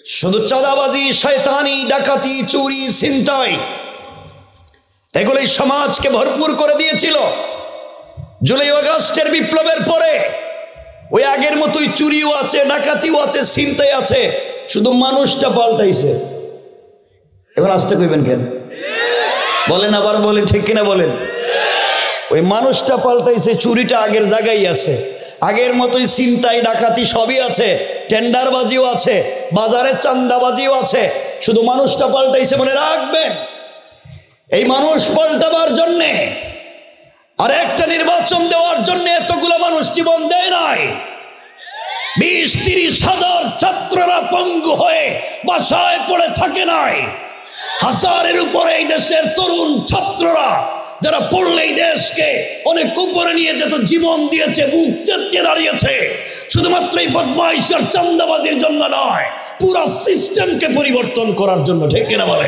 শুধু চাঁদাবাজি, শয়তানি, ডাকাতি, চুরি, ছিনতাই এগুলোই সমাজকে ভরপুর করে দিয়েছিল। জুলাই আগস্টের বিপ্লবের পরে ওই আগের মতোই চুরিও আছে, ডাকাতিও আছে, ছিনতাই আছে, শুধু মানুষটা পাল্টাইছে। এবার আসতে কইবেন কেন? বলেন, আবার বলেন, ঠিক কিনা বলেন? ওই মানুষটা পাল্টাইছে, চুরিটা আগের জায়গায় আছে, আগের মতোই ছিনতাই, ডাকাতি সবই আছে, টেন্ডারবাজিও আছে, বাজারে চাঁদাবাজিও আছে, শুধু মানুষটা পাল্টাইছে। মনে রাখবেন, এই মানুষ পাল্টাবার জন্যে আর একটা নির্বাচন দেওয়ার জন্য এতগুলো মানুষ জীবন দেয় নাই। 20-30 হাজার ছাত্ররা পঙ্গু হয়ে বাসায় পড়ে থাকে নাই। হাজারের উপরে এই দেশের তরুণ ছাত্ররা যারা পড়লে এই দেশকে অনেক উপরে নিয়ে যেত, জীবন দিয়েছে, বুক চেতিয়ে দাঁড়িয়েছে, শুধুমাত্র এই বদমাইশ আর চাঁদাবাজির জন্য নয়, পুরো সিস্টেমকে পরিবর্তন করার জন্য। ঠিক কিনা বলে?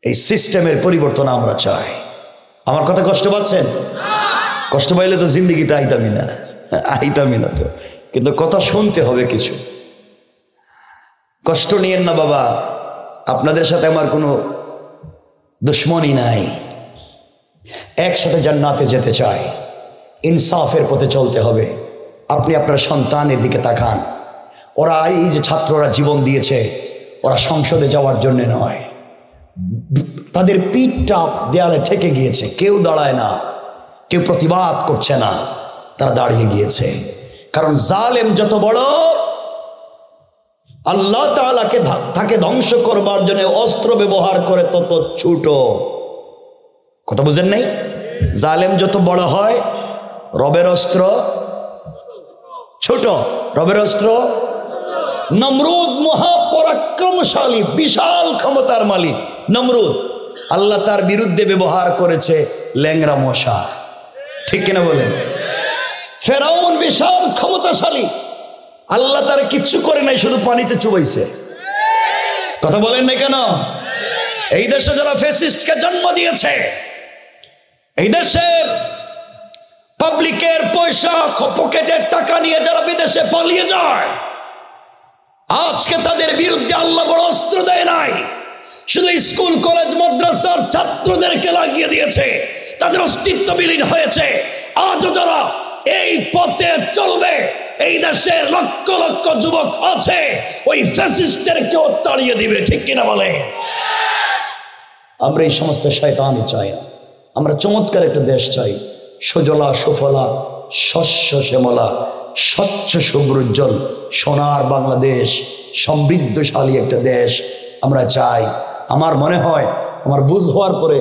এই সিস্টেমের পরিবর্তন আমরা চাই। আমার কথা কষ্ট পাচ্ছেন? কষ্ট পাইলে তো জিন্দিগিতে আইতামি না তো, কিন্তু কথা শুনতে হবে কিছু। কষ্ট নিয়েন না বাবা, আপনাদের সাথে আমার কোনো দুশ্মনী নাই, একসাথে জান্নাতে যেতে চাই, ইনসাফের পথে চলতে হবে। আপনি আপনার সন্তানের দিকে তাকান, ওরা এই যে ছাত্ররা জীবন দিয়েছে, ওরা সংসদে যাওয়ার জন্য নয়, তাদের পিঠটা দেয়ালে ঠেকে গিয়েছে, কেউ দাঁড়ায় না, কেউ প্রতিবাদ করছে না, তারা দাঁড়িয়ে গিয়েছে। কারণ জালেম যত বড়, আল্লাহ তাআলাকে তাকে ধ্বংস করবার জন্য অস্ত্র ব্যবহার করে তত ছোট। কথা বুঝেন নাই? জালেম যত বড় হয়, রবের অস্ত্র ছোট। রবের অস্ত্র, নমরুদ মহাপরাক্রমশালী, বিশাল ক্ষমতার মালিক নমরুদ, আল্লাহ তার বিরুদ্ধে ব্যবহার করেছে ল্যাংরা মশা। ঠিক কিনা বলেন? ফেরাউন বিশাল ক্ষমতাশালী, আল্লাহ তার কিচ্ছু করে নাই, শুধু পানিতে চুবাইছে। কথা বলেন না কেন? এই দেশে যারা ফ্যাসিস্টকে জন্ম দিয়েছে, এই দেশের পাবলিকের পয়সা, পকেটের টাকা নিয়ে যারা বিদেশে পালিয়ে যায়, আজকে তাদের বিরুদ্ধে আল্লাহ বড় অস্ত্র দেয় নাই, শুধু স্কুল কলেজ মাদ্রাসার ছাত্রদেরকে লাগিয়ে দিয়েছে, তাদের অস্তিত্ব বিলীন হয়েছে। আজও যারা এই পথে চলবে, এই দেশে লক্ষ লক্ষ যুবক আছে, ওই ফ্যাসিস্টদেরকেও তাড়িয়ে দিবে। ঠিক কিনা বলে? আমরা এই সমস্ত শয়তানি চাই না, আমরা চমৎকার একটা দেশ চাই, সুজলা সুফলা, শস্য শ্যামলা, স্বচ্ছ শুভ্রোজ্জ্বল, সোনার বাংলাদেশ, সমৃদ্ধশালী একটা দেশ আমরা চাই। আমার মনে হয়, আমার বুঝ হওয়ার পরে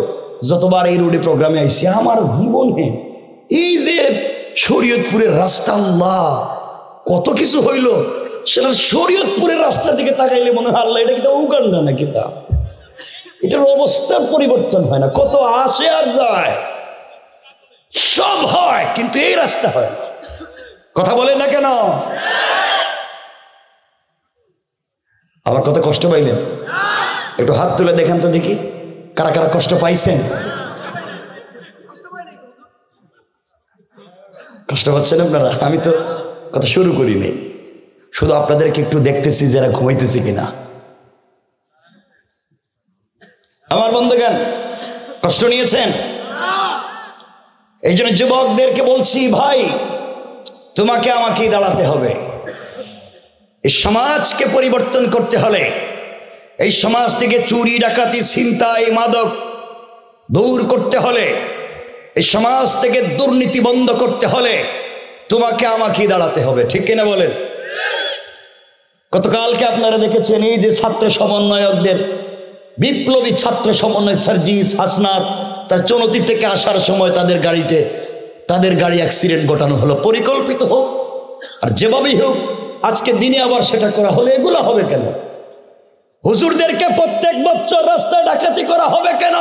যতবার এই রোডে প্রোগ্রামে আইসি, আমার জীবনে এই যে শরীয়তপুরের রাস্তা, আল্লাহ কত কিছু হইল, সেটা শরীয়তপুরের রাস্তার দিকে তাকাইলে মনে হয় আল্লাহ এটা কি তা উগান্ডা নাকি, তা এটার অবস্থার পরিবর্তন হয় না, কত আসে আর যায়, সব হয়, কিন্তু এই রাস্তা হয় না। কথা বলেন না কেন? আমার কথা কষ্ট পাইলেন? একটু হাত তুলে দেখেন তো দেখি, কারা কারা কষ্ট পাইছেন? কষ্ট পাচ্ছেন আপনারা? আমি তো কথা শুরু করি নাই, শুধু আপনাদেরকে একটু দেখতেছি যারা ঘুমাইতেছি কিনা। আমার বন্ধুগণ, কষ্ট নিয়েছেন? এই জন্য যুবকদেরকে বলছি, ভাই তোমাকে আমাকেই দাঁড়াতে হবে। এই সমাজকে পরিবর্তন করতে হলে, এই সমাজ থেকে চুরি, ডাকাতি, ছিনতাই, মাদক দূর করতে হলে, এই সমাজ থেকে দুর্নীতি বন্ধ করতে হলে তোমাকে আমাকেই দাঁড়াতে হবে। ঠিক কিনা বলেন? গতকালকে আপনারা দেখেছেন, এই যে ছাত্র সমন্বয়কদের, বিপ্লবী ছাত্র সমন্বয়ক সার্জিস হাসনাত, তার চনতি থেকে আসার সময় তাদের গাড়ি অ্যাক্সিডেন্ট ঘটানো হলো, পরিকল্পিত হোক আর যেভাবেই হোক, আজকে দিনে আবার সেটা করা হলে এগুলো হবে কেন? হুজুরদেরকে প্রত্যেক বছর রাস্তায় ডাকাতি করা হবে কেন?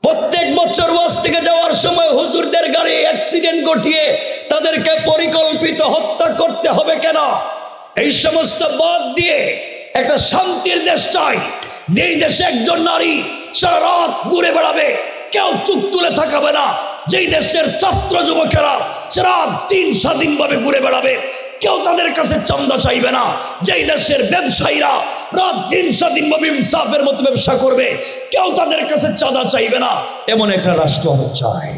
প্রত্যেক বছর ওয়াজ থেকে যাওয়ার সময় হুজুরদের গাড়ি অ্যাক্সিডেন্ট ঘটিয়ে তাদেরকে পরিকল্পিত হত্যা করতে হবে কেন? এই সমস্ত বাদ দিয়ে একটা শান্তির দেশ চাই। এই দেশে একজন নারী সারা রাত ঘুরে বেড়াবে, কেউ চুপ তুলে থাকাবে না। যেই দেশের ছাত্র যুবকেরা সারা দিন স্বাধীনভাবে ঘুরে বেড়াবে, কেউ তাদের কাছে চাঁদা চাইবে না। যেই দেশের ব্যবসায়ীরা রাত দিন স্বাধীনভাবে ইনসাফের মতো ব্যবসা করবে, কেউ তাদের কাছে চাঁদা চাইবে না, এমন একটা রাষ্ট্র আমরা চাই।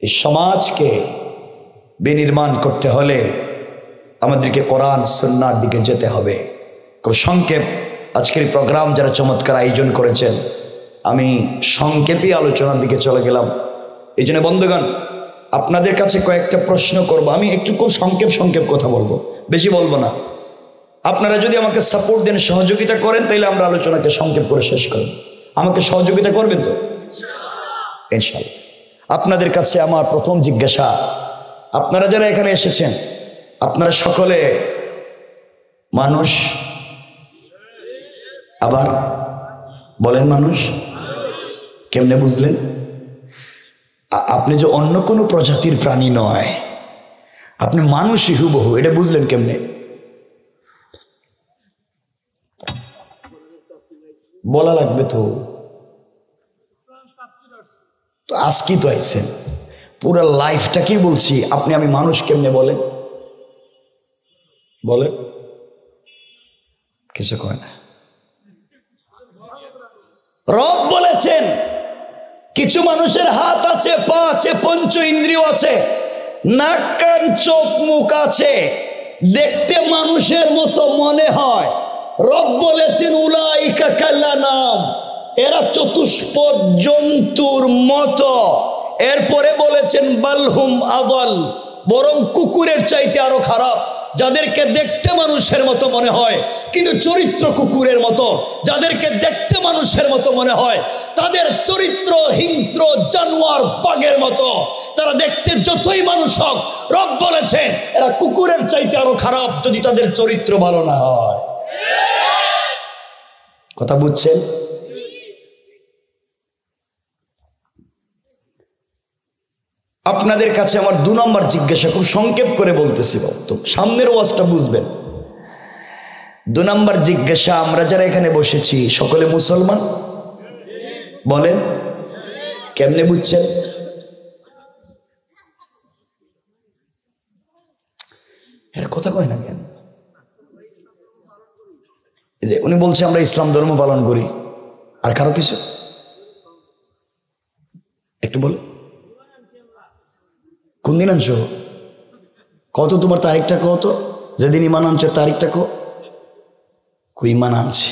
এই সমাজকে বিনির্মাণ করতে হলে আমাদেরকে কোরআন সুন্নাহর দিকে যেতে হবে। খুব সংক্ষেপ আজকের এই প্রোগ্রাম যারা চমৎকার আয়োজন করেছেন, আমি সংক্ষেপই আলোচনার দিকে চলে গেলাম। এই জন্য বন্ধুগণ, আপনাদের কাছে কয়েকটা প্রশ্ন করব। আমি একটু খুব সংক্ষেপ কথা বলবো, বেশি বলবো না। আপনারা যদি আমাকে সাপোর্ট দেন, সহযোগিতা করেন, তাইলে আমরা আলোচনাকে সংক্ষেপ করে শেষ করব। আমাকে সহযোগিতা করবেন তো ইনশাআল্লাহ। আপনাদের কাছে আমার প্রথম জিজ্ঞাসা, আপনারা যারা এখানে এসেছেন, আপনারা সকলে মানুষ? আবার বলেন মানুষ? কেমনে বুঝলেন? আপনি যে অন্য কোনো প্রজাতির প্রাণী নয়, আপনি মানুষই হুবহু, এটা বুঝলেন কেমনে? বলা লাগবে তো। আজকে তো আইছেন, পুরো লাইফটাকেই বলছি, আপনি আমি মানুষ কেমনে বলেন? বলেন, কিছু কয় না। রব বলেছেন কিছু মানুষের হাত আছে, পা আছে, পঞ্চ ইন্দ্রিয় আছে, নাক কান চোখ মুখ আছে, দেখতে মানুষের মতো মনে হয়। রব বলেছেন উলাইকা কাল্লানাম, এরা চতুষ্পদ জন্তুর মতো। এরপরে বলেছেন বালহুম আদল, বরং কুকুরের চাইতে আরো খারাপ। যাদেরকে দেখতে মানুষের মতো মনে হয় কিন্তু চরিত্র কুকুরের মতো, যাদেরকে দেখতে মানুষের মতো মনে হয় তাদের চরিত্র হিংস্র জানোয়ার বাঘের মতো। তারা দেখতে যতই মানুষ হোক, রব বলেছেন এরা কুকুরের চাইতে আরো খারাপ যদি তাদের চরিত্র ভালো না হয়। কথা বুঝছেন? আপনাদের কাছে আমার 2 নম্বর জিজ্ঞাসা, খুব সংক্ষেপ করে বলতেছি, তো সামনের ওয়াজটা বুঝবেন। 2 নম্বর জিজ্ঞাসা, আমরা যারা এখানে বসেছি সকলে মুসলমান? বলেন, কেমনে বুঝছেন? এরা কথা কয় না কেন? উনি বলছে আমরা ইসলাম ধর্ম পালন করি, আর কারো কিছু একটু বলে। কোন দিন আনছো? কত তোমার তারিখটা কত? যেদিন ইমান আনছো তারিখটা কই ইমান আনছি?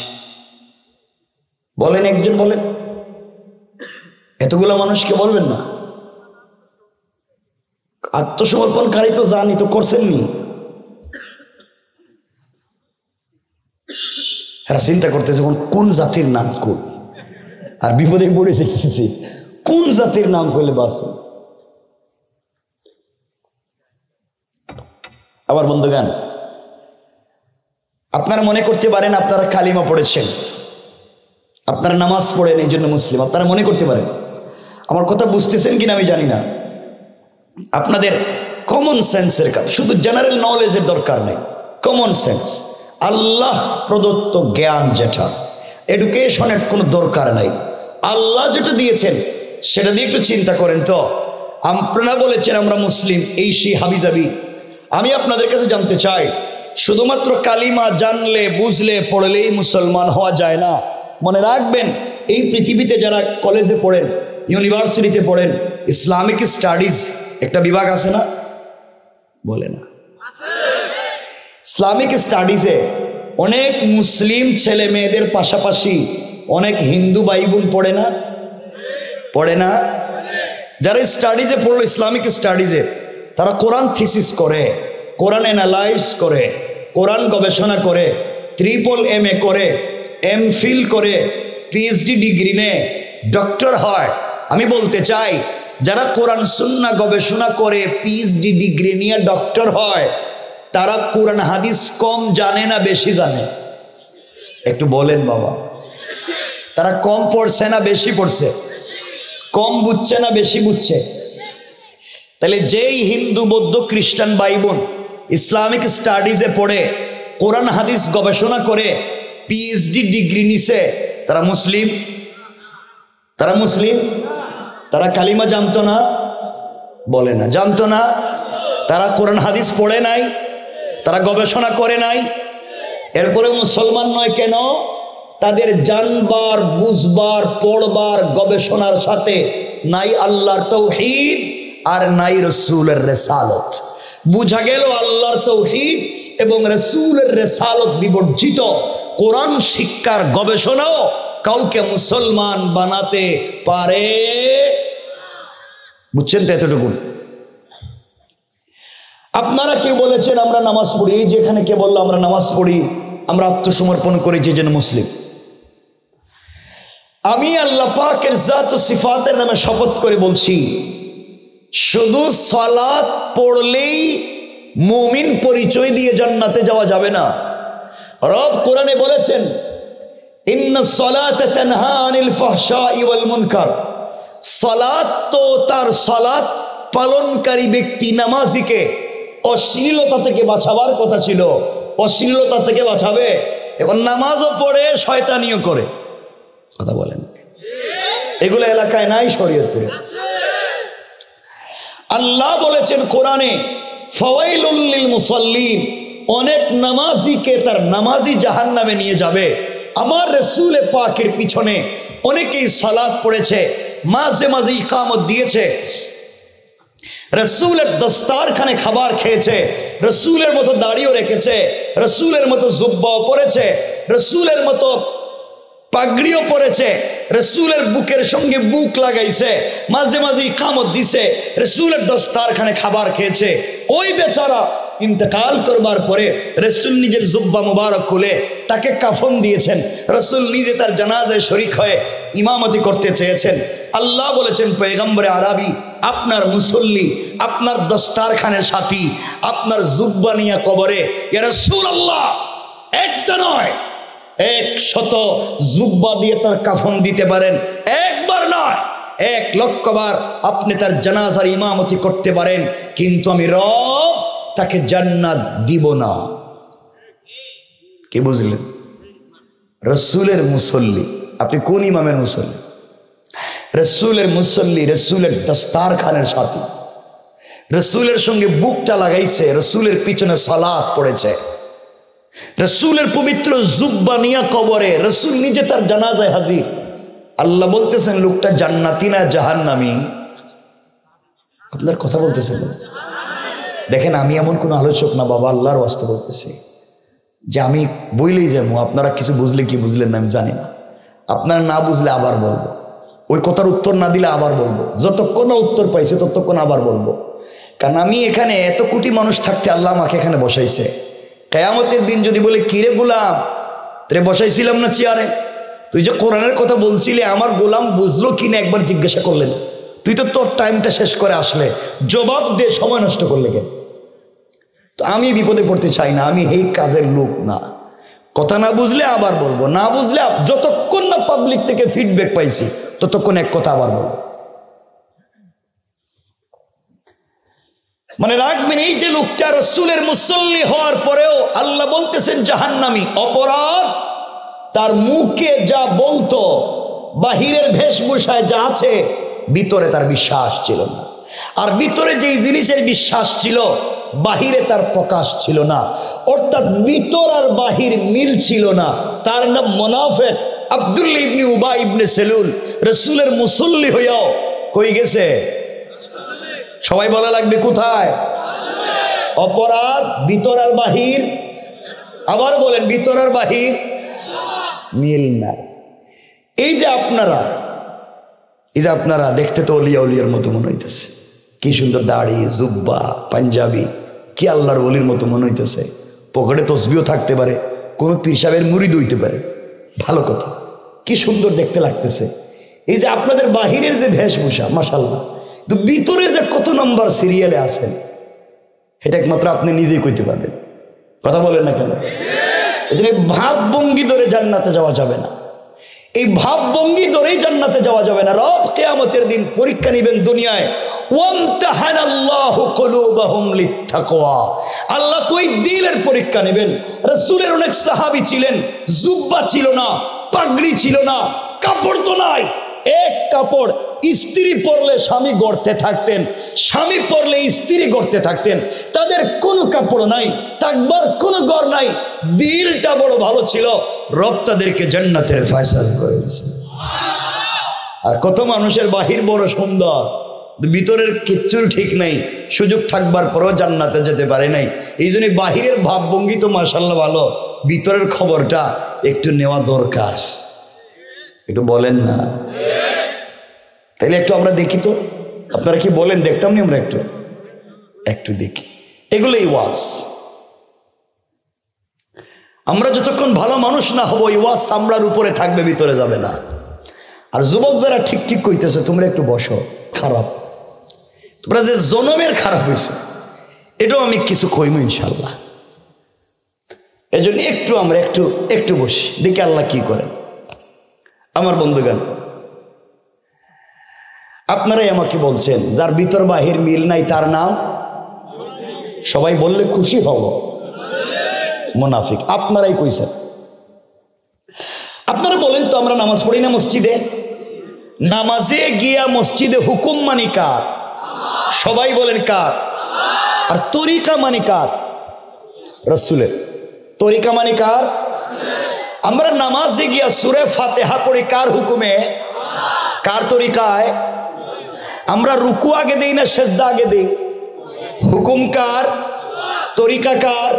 বলেন, একজন বলেন। এতগুলো মানুষকে বলবেন না? আত্মসমর্পণকারী তো জানি, তো করছেননি। এরা চিন্তা করতেছে কোন জাতির নাম কোন, আর বিপদে পড়ে যেতেছি কোন জাতির নাম করলে বাঁচবে। আবার বন্ধুগান, আপনারা মনে করতে পারেন আপনারা কালিমা পড়েছেন, আপনারা নামাজ পড়েন, এই জন্য মুসলিম, আপনারা মনে করতে পারেন। আমার কথা বুঝতেছেন কিনা আমি জানি না। আপনাদের কমন সেন্সের কাজ, শুধু জেনারেল নলেজের দরকার নেই, কমন সেন্স, আল্লাহ প্রদত্ত জ্ঞান, যেটা এডুকেশনের কোনো দরকার নাই। আল্লাহ যেটা দিয়েছেন সেটা দিয়ে একটু চিন্তা করেন তো। আপনারা বলেছেন আমরা মুসলিম, এই সেই হাবিজাবি। আমি আপনাদের কাছে জানতে চাই, শুধুমাত্র কালিমা জানলে বুঝলে পড়লেই মুসলমান হওয়া যায় না। মনে রাখবেন, এই পৃথিবীতে যারা কলেজে পড়েন, ইউনিভার্সিটিতে পড়েন, ইসলামিক স্টাডিজ একটা বিভাগ আছে না? বলে না? ইসলামিক স্টাডিজে অনেক মুসলিম ছেলে মেয়েদের পাশাপাশি অনেক হিন্দু ভাই বোন পড়ে না? পড়ে না? যারা স্টাডিজে পড়লো, ইসলামিক স্টাডিজে, তারা কোরআন থিসিস করে, কোরআন অ্যানালাইজ করে, কোরআন গবেষণা করে, MA করে, MPhil করে, PhD ডিগ্রি নেয়, ডক্টর হয়। আমি বলতে চাই, যারা কোরআন সুন্নাহ গবেষণা করে PhD ডিগ্রি নিয়ে ডক্টর হয়, তারা কোরআন হাদিস কম জানে না বেশি জানে? একটু বলেন বাবা। তারা কম পড়ছে না বেশি পড়ছে? কম বুঝছে না বেশি বুঝছে? তাহলে যেই হিন্দু বৌদ্ধ খ্রিস্টান ভাই বোন ইসলামিক স্টাডিজে পড়ে, কোরআন হাদিস গবেষণা করে, PhD ডিগ্রি নিছে, তারা মুসলিম? তারা মুসলিম? তারা কালিমা জানতো না? বলে না। জানতো না? তারা কোরআন হাদিস পড়ে নাই, তারা গবেষণা করে নাই, এরপরে মুসলমান নয় কেন? তাদের জানবার, বুঝবার, পড়বার, গবেষণার সাথে নাই আল্লাহর তাওহীদ আর নাই রাসূলের রিসালাত। বুঝা গেল আল্লাহর তাওহীদ এবং রাসূলের রিসালাত বিবর্জিত কোরআন শিক্ষার গবেষণাও কাউকে মুসলমান বানাতে পারে। বুঝছেন তো এতটুকু? আপনারা কে বলেছেন আমরা নামাজ পড়ি? যেখানে কে বললো আমরা নামাজ পড়ি, আমরা আত্মসমর্পণ করি যে যেন মুসলিম? আমি আল্লাহ পাকের জাত ও সিফাতের নামে শপথ করে বলছি, শুধু সালাত পড়লেই মুমিন পরিচয় দিয়ে জান্নাতে যাওয়া যাবে না। রব কোরআনে বলেছেন, ইন্নাস সালাতা তানহা আনিল ফাহশাই ওয়াল মুনকার। সালাত তো তার সালাত পালনকারী ব্যক্তি নামাজিকে অশ্লীলতা থেকে বাঁচাবার কথা ছিল, অশ্লীলতা থেকে বাঁচাবে। এখন নামাজও পড়ে শয়তানিও করে। কথা বলেন, এগুলো এলাকায় নাই শরীয়তপুরে? আল্লাহ বলেছেন কোরআনে, ফাওয়াইলুল লিল মুসাল্লিন, অনেক নামাজিকে তার নামাজি জাহান্নামে নিয়ে যাবে। আমার রাসূল পাকের পিছনে অনেকেই সালাত পড়েছে, মাঝে মাঝে ইকামত দিয়েছে, রাসূলের দস্তারখানে খাবার খেয়েছে, রাসূলের মতো দাড়িও রেখেছে, রাসূলের মতো জুব্বাও পরেছে, রাসূলের মতো পাগড়িও পরেছে, রাসূলের বুকের সঙ্গে বুক লাগাইছে, মাঝে মাঝে ইকামত দিছে, রাসূলের দস্তারখানে খাবার খেয়েছে। ওই বেচারা ইন্তেকাল করবার পরে রাসূল নিজের জুব্বা মুবারক খুলে তাকে কাফন দিয়েছেন, রাসূল নিজে তার জানাজায় শরীক হয়ে ইমামতি করতে চেয়েছেন। আল্লাহ বলেছেন, পয়গম্বরে আরবি আপনার মুসল্লি, আপনার দস্তারখানের সাথী, আপনার জুব্বা নিয়ে কবরে ইয়া রাসূলুল্লাহ একটা নয় 100 জুব্বা দিয়ে তার কাফন দিতে পারেন, একবার নয় 1,00,000 বার আপনি তার জানাজার ইমামতি করতে পারেন, কিন্তু আমি রব তাকে জান্নাত দিব না। কি বুঝলেন? রাসূলের মুসল্লি। আপনি কোন ইমামের মুসল্লি? রাসূলের মুসল্লি, রাসূলের দস্তারখানের সাথী, রাসূলের সঙ্গে বুকটা লাগাইছে, রাসূলের পিছনে সালাত পড়েছে, রাসূলের পবিত্র জুব্বা নিয়া কবরে, রাসূল নিজে তার জানাজায় হাজির। আল্লাহ বলতেছেন লোকটা জান্নাতি না জাহান্নামী? আপনার কথা বলতেছেন? দেখেন, আমি এমন কোন আলোচক না বাবা, আল্লাহর ওয়াস্তে বলতেছি যে আমি বইলেই যাবো, আপনারা কিছু বুঝলে কি বুঝলেন না আমি জানি না, আপনারা না বুঝলে আবার বলবো, ওই কথার উত্তর না দিলে আবার বলবো, যতক্ষণ না উত্তর পাইছে ততক্ষণ আবার বলবো। কারণ আমি এখানে এত কোটি মানুষ থাকতে আল্লাহ আমাকে এখানে বসাইছে। কিয়ামতের দিন যদি বলে, কিরে গোলাম তোরে বসাইছিলাম না চেয়ারে, তুই যে কোরআনের কথা বলছিলি আমার গোলাম বুঝলো কিনা একবার জিজ্ঞাসা করলেন? তুই তো তোর টাইমটা শেষ করে আসলে, জবাব দিয়ে সময় নষ্ট করলে কেন? তো আমি বিপদে পড়তে চাই না, আমি এই কাজের লোক না। কথা না বুঝলে আবার বলবো, না বুঝলে যতক্ষণ না পাবলিক থেকে ফিডব্যাক পাইছি ততক্ষণ এক কথা আবার বলবো। মানে রাখবেন, এই যে লোকটা রাসূলের মুসল্লি হওয়ার পরেও আল্লাহ বলতেছেন জাহান্নামী। অপরাধ, তার মুখে যা বলতো, বাহিরের বেশভূষায় যা আছে, ভিতরে তার বিশ্বাস ছিল না। আর ভিতরে যেই জিনিসের বিশ্বাস ছিল, বাহিরে তার প্রকাশ ছিল না, অর্থাৎ ভিতর আর বাহির মিল ছিল না। তার নাম মুনাফিক। আব্দুল্লাহ ইবনে উবাই ইবনে সেলুল রাসূলের মুসল্লি হইয়াও কই গেছে? সবাই বলা লাগবে কোথায়? অপরাধ, ভিতর আর বাহির। আবার বলেন, ভিতর আর বাহির মিল না। এই যে আপনারা দেখতে তো অলিয়া উলিয়ার মতো মনে হইতেছে, কি সুন্দর দাড়ি, জুব্বা, পাঞ্জাবি, কি আল্লাহর ওলির মতো মনে হইতেছে। পকেটে তসবিও থাকতে পারে, কোনো পীর সাহেবের মুরিদ হইতে পারে, ভালো কথা, কি সুন্দর দেখতে লাগতেছে। এই যে আপনাদের বাহিরের যে বেশভূষা, মাশাআল্লাহ, তো ভিতরে যে কত নম্বর সিরিয়ালে আছেন এটা একমাত্র আপনি নিজেই কইতে পারবেন। কথা বলেন না কেন? এই জন্য ভাবভঙ্গি ধরে জান্নাতে যাওয়া যাবে না, এই ভাবভঙ্গি ধরেই জান্নাতে যাওয়া যাবে না। রব কিয়ামতের দিন পরীক্ষা নেবেন দুনিয়ায়, ওয়ামতাহানাল্লাহু কুলুবাহুম লিত্তাকওয়া। আল্লাহ তো এই দিলের পরীক্ষা নেবেন। রাসূলের অনেক সাহাবী ছিলেন, জুব্বা ছিল না, পাগড়ি ছিল না, কাপড় তো নাই, এক কাপড় ইস্ত্রি পরলে স্বামী গড়তে থাকতেন। স্বামী পড়লে স্ত্রী করতে থাকতেন, তাদের কোনো কাপড় নাই, থাকবার কোনো ঘর নাই, দিলটা বড় ভালো ছিল, রব তাদেরকে জান্নাতের ফয়সালা করে দিয়েছে। আর কত মানুষের বাহির বড় সুন্দর, ভিতরের কিচ্ছুর ঠিক নাই, সুযোগ থাকবার পরেও জান্নাতে যেতে পারে নাই। এই জন্য বাহিরের ভাবভঙ্গি তো মাশাআল্লাহ ভালো, ভিতরের খবরটা একটু নেওয়া দরকার। একটু বলেন না? তাইলে একটু আমরা দেখি তো, আপনারা কি বলেন? দেখতাম নি আমরা একটু একটু দেখি। এগুলোই ওয়াজ। আমরা যতক্ষণ ভালো মানুষ না হবো, এই ওয়াজ চামড়ার উপরে থাকবে, ভিতরে যাবে না। আর যুবক যারা ঠিক ঠিক কইতেছে, তোমরা একটু বসো, খারাপ তোমরা যে জনমের খারাপ হয়েছে, এটাও আমি কিছু কইমু ইনশাল্লাহ। এই জন্য একটু আমরা একটু বসি, দেখি আল্লাহ কি করেন। আমার বন্ধুগণ, আপনারাই আমাকে বলছেন যার ভিতর বাহির মিল নাই তার নাম, সবাই বললে খুশি হব, মুনাফিক। আপনারাই কইছেন। আপনারা বলেন তো, আমরা নামাজ পড়ি না মসজিদে? নামাজে গিয়া মসজিদে হুকুম মানি কার? সবাই বলেন কার? আর তরিকা মানি কার? রাসূলের। তরিকা মানি কার? আমরা নামাজে গিয়া সূরা ফাতিহা পড়ি কার হুকুমে? কার তরিকায়? আমরা রুকু আগে দেই না সেজদা আগে দেই? হুকুম কার? তরিকা কার?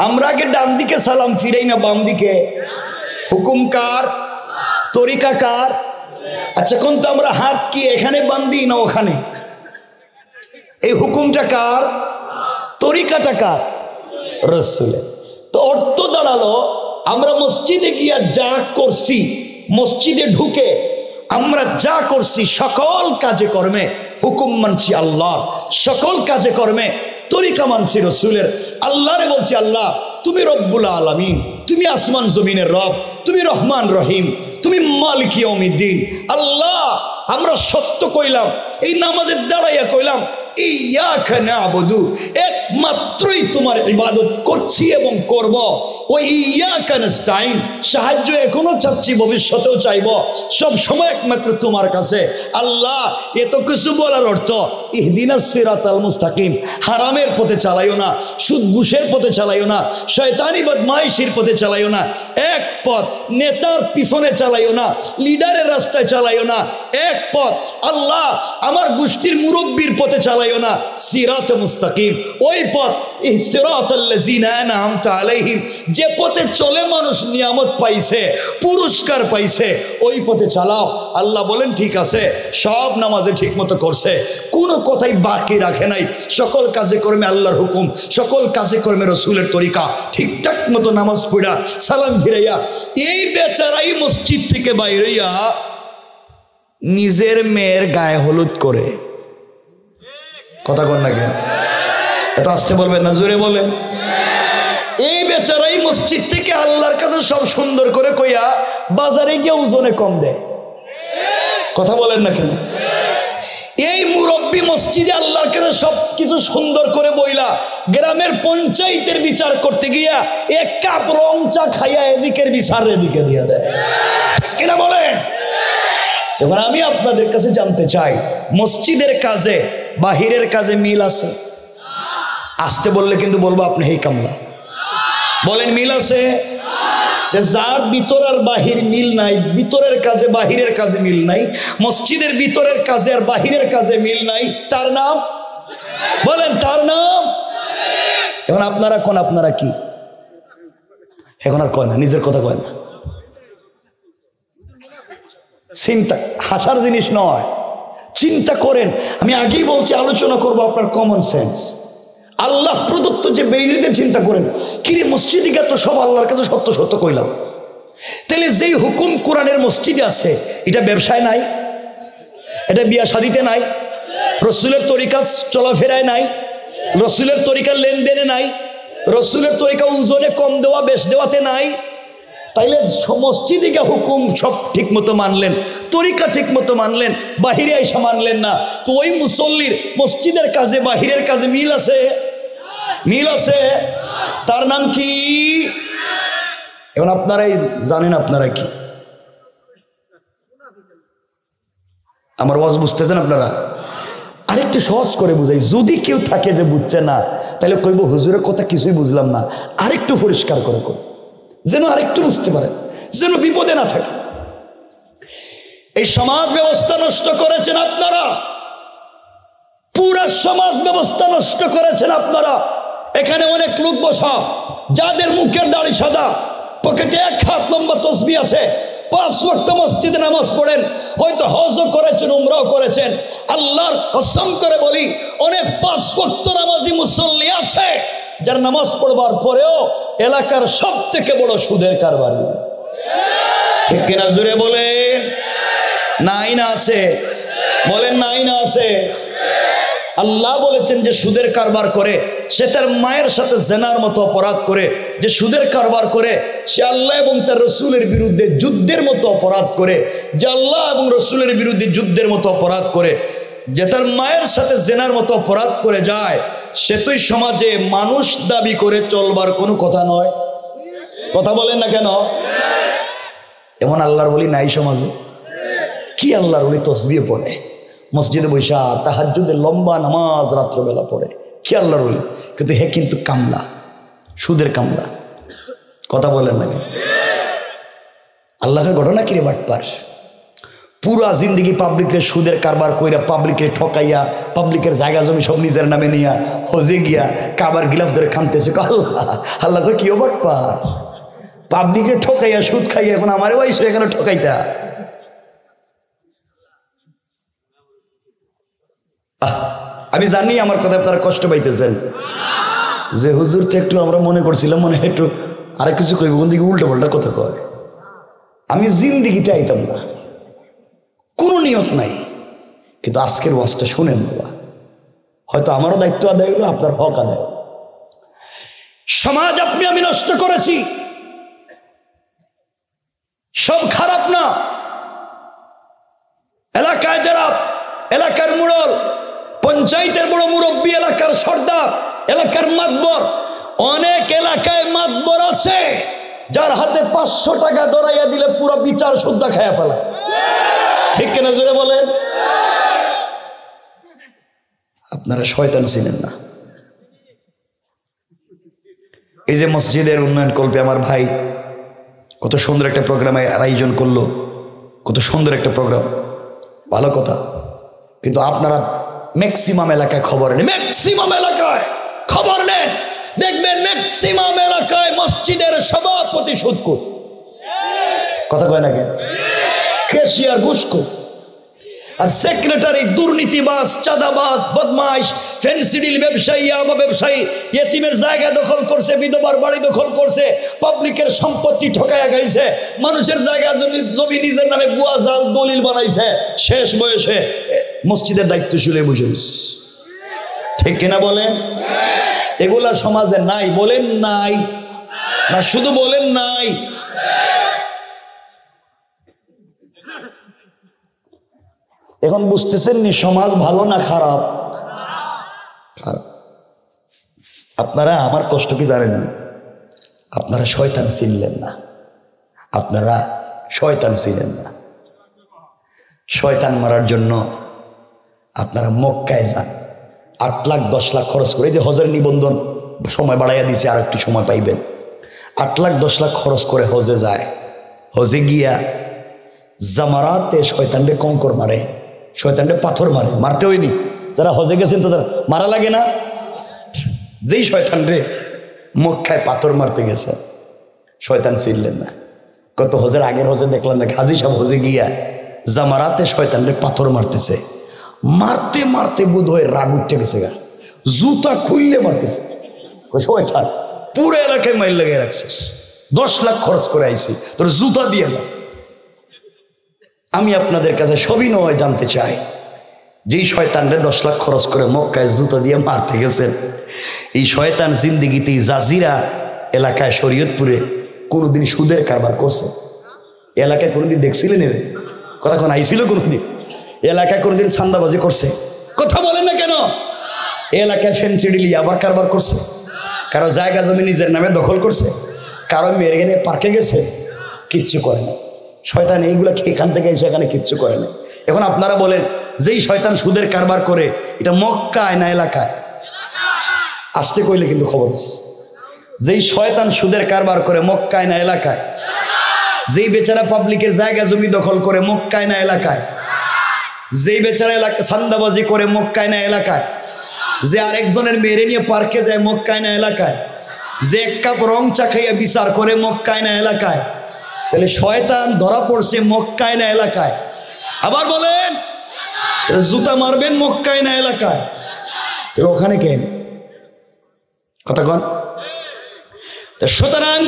আমরা আগে ডান দিকে সালাম ফিরাই না বাম দিকে? হুকুম কার? তরিকা কার? আচ্ছা, কোন তো আমরা হাত কি এখানে বান্ধি না ওখানে? এই হুকুমটা কার? তরিকাটা কার? রাসূলের। তো অর্থ দাঁড়ালো, আমরা মসজিদে গিয়া যা করছি, মসজিদে ঢুকে আমরা যা করছি, সকল কাজে কর্মে হুকুম মানছি আল্লাহ, সকল কাজে কর্মে তরিকা মানছি রাসূলের। আল্লাহরে বলছি, আল্লাহ তুমি রব্বুল আলামিন, তুমি আসমান জমিনের রব, তুমি রহমান রহিম, তুমি মালিক ইয়াউমিদ্দিন। আল্লাহ আমরা সত্য কইলাম, এই নামাজের দাঁড়াইয়া কইলাম ইয়াকা না'বুদু, একমাত্রই তোমার ইবাদত করছি এবং করব। ওই ইয়াকা নাস্তাইন, সাহায্য এখনো চাচ্ছি, ভবিষ্যতেও চাইব, সব সময় একমাত্র তোমার কাছে। আল্লাহ এত কিছু বলার অর্থ ইহদিনাস সিরাতাল মুস্তাকিম, হারামের পথে চালাইও না, সুদ ঘুষের পথে চালাইও না, শয়তানি বদমাইশির পথে চালাইও না, এক পথ, নেতার পিছনে চালাইও না, লিডারের রাস্তায় চালাইও না, এক পথ। আল্লাহ আমার গোষ্ঠীর মুরব্বীর পথে চালাইও না, সিরাত মুস্তাকিম, ওই পথ, সিরাতাল্লাযিনা আনআমতা আলাইহিম, যে পথে চলে মানুষ নিয়ামত পাইছে, পুরস্কার পাইছে, ওই পথে চালাও। আল্লাহ বলেন ঠিক আছে, সব নামাজে ঠিক মতো করছে, কোনো কথাই বাকি রাখে নাই, সকল কাজে কর্মে আল্লাহর হুকুম, সকল কাজে কর্মে রাসূলের তরিকা, ঠিকঠাক মতো নামাজ পড়া, সালাম ফিরাইয়া। এই বেচারাই মসজিদ থেকে বাইরেইয়া নিজের মেয়ের গায়ে হলুদ করে, কথা কন না কেন? এত আসতে বলবেন না, জোরে বলেন। এই বেচারাই মসজিদ থেকে আল্লাহর কাছে সব সুন্দর করে কইয়া বাজারে গিয়ে ওজনে কম দেয়, কথা বলেন না কেন? এই মুরব্বী মসজিদে আল্লাহর কাছে সব কিছু সুন্দর করে বইলা গ্রামের পঞ্চায়েতের বিচার করতে গিয়া এক কাপ রং চা খাইয়া এদিকের বিচার এদিকে দিয়ে দেয়, কিনা বলেন? এবার আমি আপনাদের কাছে জানতে চাই, মসজিদের কাজে বাহিরের কাজে মিল আছে? আসতে বললে কিন্তু বলবো আপনি হেই কামলা, বলেন মিল আছে? যার ভিতর আর বাহির মিল নাই, ভিতরের কাজে বাহিরের কাজে মিল নাই, মসজিদের ভিতরের কাজে আর বাহিরের কাজে মিল নাই, তার নাম বলেন, তার নাম? এখন আপনারা কোন, আপনারা কি এখন আর কয় না, নিজের কথা কয় না। চিন্তা হাসার জিনিস নয়, চিন্তা করেন। আমি আগেই বলছি, আলোচনা করবো আপনার কমন সেন্স, আল্লাহ প্রদত্ত যে বেরিয়ে চিন্তা করেন। কিরে মসজিদে গিয়ে তো সব আল্লাহর কাছে সত্য সত্য কইলাম, তাহলে যেই হুকুম কোরআনের মসজিদে আছে, এটা ব্যবসায় নাই, এটা বিয়া শাদিতে নাই, রাসূলের তরিকা চলাফেরায় নাই, রাসূলের তরিকা লেনদেনে নাই, রাসূলের তরিকা ওজনে কম দেওয়া বেশ দেওয়াতে নাই, তাইলে মসজিদে গিয়ে হুকুম সব ঠিক মতো মানলেন, তরিকা ঠিক মতো মানলেন, বাহিরে আইসা মানলেন না, তো ওই মুসল্লির মসজিদের কাজে বাহিরের কাজে মিল আছে? মিল আছে? তার নাম কি? এখন আপনারাই জানেন আপনারা কি। আমার ওয়াজ বুঝতেছেন আপনারা? আরেকটু সহজ করে বুঝাই, যদি কেউ থাকে যে বুঝছে না, তাহলে কইব হুজুরের কথা কিছুই বুঝলাম না, আরেকটু পরিষ্কার করে কই, যেন আরেকটু বুঝতে পারে, যেন বিপদে না থাকে। এই সমাজ ব্যবস্থা নষ্ট করেছেন আপনারা, পুরা সমাজ ব্যবস্থা নষ্ট করেছেন আপনারা। এখানে অনেক লোক বসা, যাদের মুখের দাড়ি সাদা, পকেটে 1 হাত লম্বা তসবিহ আছে, 5 ওয়াক্ত মসজিদে নামাজ পড়েন, হয়তো হজও করেছেন, উমরাও করেছেন। আল্লাহর কসম করে বলি, অনেক 5 ওয়াক্ত নামাজি মুসল্লি আছে যার নামাজ পড়বার পরেও এলাকার সব থেকে বড় সুদের কারবারি। ঠিক কিনা জুড়ে বলেন? নাই না আছে? বলেন নাই না আছে? আল্লাহ বলেছেন যে সুদের কারবার করে সে তার মায়ের সাথে জেনার মতো অপরাধ করে, যে সুদের কারবার করে সে আল্লাহ এবং তার রসুলের বিরুদ্ধে যুদ্ধের মতো অপরাধ করে, যে আল্লাহ এবং রসুলের বিরুদ্ধে যুদ্ধের মতো অপরাধ করে, যে তার মায়ের সাথে জেনার মতো অপরাধ করে যায়, সে তুই সমাজে মানুষ দাবি করে চলবার কোনো কথা নয়। কথা বলেন না কেন? এমন আল্লাহর ওলি নাই সমাজে? কি আল্লাহর ওলি তসবিহ পড়ে, মসজিদে বৈশা তাহাজ্জুদে লম্বা নামাজ রাত্রবেলা পড়ে, কি আল্লাহর ওলি, কিন্তু হে কিন্তু কামলা, সুদের কামলা। কথা বলেন না কেন? আল্লাহকে ঘটনা কিরে বাটপার, পুরা জিন্দিগি পাবলিকের সুদের কারবার কইরা, পাবলিকের ঠকাইয়া, পাবলিকের জায়গা জমি সব নিজের নামে নিয়া, হজে গিয়া কাবার গিলাফ ধরে খানতেছে। আল্লাহ আল্লাহকে কিও বাটপার, পাবলিকের ঠকাইয়া সুদ খাইয়া এখন আমারে বয়স এখানে ঠকাইতা। আমি জানি আমার কথা আপনারা কষ্ট পাইতেছেন, যে হুজুর তো একটু আমরা মনে করছিলাম মনে একটু আরেক কিছু কইব, কোন দিকে উল্টো পাল্টা কথা কয়। আমি জিন্দিগিতে আইতাম না, কোনো নিয়ত নাই, কিন্তু আজকের ওয়াজটা শুনেন বাবা, হয়তো আমারও দায়িত্ব আদায় হলো, আপনার হক আদায়। সমাজ আপনি আমি নষ্ট করেছি, সব খারাপ না। এলাকায় যারা এলাকার মুরল, পঞ্চায়েতের বড় মুরব্বী, এলাকার সর্দার, এলাকার মাতবর, অনেক এলাকায় মাতবর আছে যার হাতে 500 টাকা ধরাইয়া দিলে পুরো বিচার শুদ্ধা খায়া ফেলায়। ঠিক কিনা জোরে বলেন? আপনারা শয়তান ছিলেন না। এই যে মসজিদের উন্নয়ন কল্পে আমার ভাই কত সুন্দর একটা প্রোগ্রামে আয়োজন করলো, কত সুন্দর একটা প্রোগ্রাম, ভালো কথা। কিন্তু আপনারা ম্যাক্সিমাম এলাকায় খবর নেন, ম্যাক্সিমাম এলাকায় খবর নেন, দেখবেন ম্যাক্সিমাম এলাকায় মসজিদের সভাপতি সুদখোর। কথা কয় না কেন? ক্যাশিয়ার ঘুষখোর, আর সেক্রেটারি দুর্নীতিবাজ, চাঁদাবাজ, বদমাইশ, ফেন্সিডিল ব্যবসায়ী, আমা ব্যবসায়ী, ইয়েতিমের জায়গা দখল করছে, বিধবার বাড়ি দখল করছে, পাবলিকের সম্পত্তি ঠকাইয়া খাইছে, মানুষের জায়গা জমি নিজের নামে বুয়া জাল দলিল বানাইছে, শেষ বয়সে মসজিদের দায়িত্বশীল বুঝিস। ঠিক কিনা বলেন? এগুলা সমাজে নাই। বলেন নাই না? শুধু বলেন নাই। এখন বুঝতেছেন নি সমাজ ভালো না খারাপ? খারাপ। আপনারা আমার কষ্ট কি জানেন? আপনারা শয়তান ছিলেন না, আপনারা শয়তান ছিলেন না। শয়তান মারার জন্য আপনারা মক্কায় যান, 8 লাখ 10 লাখ খরচ করে, যে হজের নিবন্ধন সময় বাড়াইয়া দিয়েছে, আর একটু সময় পাইবেন, 8 লাখ 10 লাখ খরচ করে হজে যায়। হজে গিয়া জামারাতে শয়তানরে কঙ্কর মারে, শয়তানরে পাথর মারে। মারতে হয়নি, যারা হজে গেছেন তো তারা মারা লাগে না? যেই শয়তানরে মক্কায় পাথর মারতে গেছে, শয়তান ছিলেন না। কত হজের আগের হজে দেখলাম না, হাজি সাহেব হজে গিয়া জামারাতে শয়তানরে পাথর মারতেছে, মারতে মারতে বোধ হয় রাগ উঠতে গেছে গা, জুতা খুললে মারতেছে। শয়তান পুরো এলাকায় মাইল লাগিয়ে রাখছিস, 10 লাখ খরচ করে আইছি, তোর জুতা দিয়ে না। আমি আপনাদের কাছে সবিনয় জানতে চাই, যেই শয়তানরে 10 লাখ খরচ করে মক্কায় জুতা দিয়ে মারতে গেছেন, এই শয়তান জিন্দিগিতে জাজিরা এলাকায় শরীয়তপুরে কোনোদিন সুদের কারবার করছে? এলাকায় কোনোদিন দেখছিলেন? এর কথা কোন আইছিল? কোনোদিন এলাকায় কোনোদিন চান্দাবাজি করছে? কথা বলেন না কেন? এলাকায় ফেন্সিডিল আবার কারবার করছে? কারো জায়গা জমি নিজের নামে দখল করছে? কারো মেরে গেলে পার্কে গেছে? কিচ্ছু করে না। শয়তান এইগুলা এখান থেকে এসে এখানে কিচ্ছু করে না। এখন আপনারা বলেন যেই শয়তান সুদের কারবার করে এটা মক্কায় না এলাকায়? আসতে কইলে কিন্তু খবর আছে। যেই শয়তান সুদের কারবার করে মক্কায় না এলাকায়? যেই বেচারা পাবলিকের জায়গা জমি দখল করে মক্কায় না এলাকায়? যেই বেচারা এলাকা সান্দাবাজি করে মক্কায় না এলাকায়? যে আরেকজনের মেরে নিয়ে পার্কে যায় মক্কায় না এলাকায়? যে এক কাপ রং চা খাইয়া বিচার করে মক্কায় না এলাকায়? তাহলে শয়তান ধরা পড়ছে মক্কায় না এলাকায়? আবার বলেন, জুতা মারবেন মক্কায় না এলাকায়? তাহলে ওখানে কেন কথা কন? সুতরাং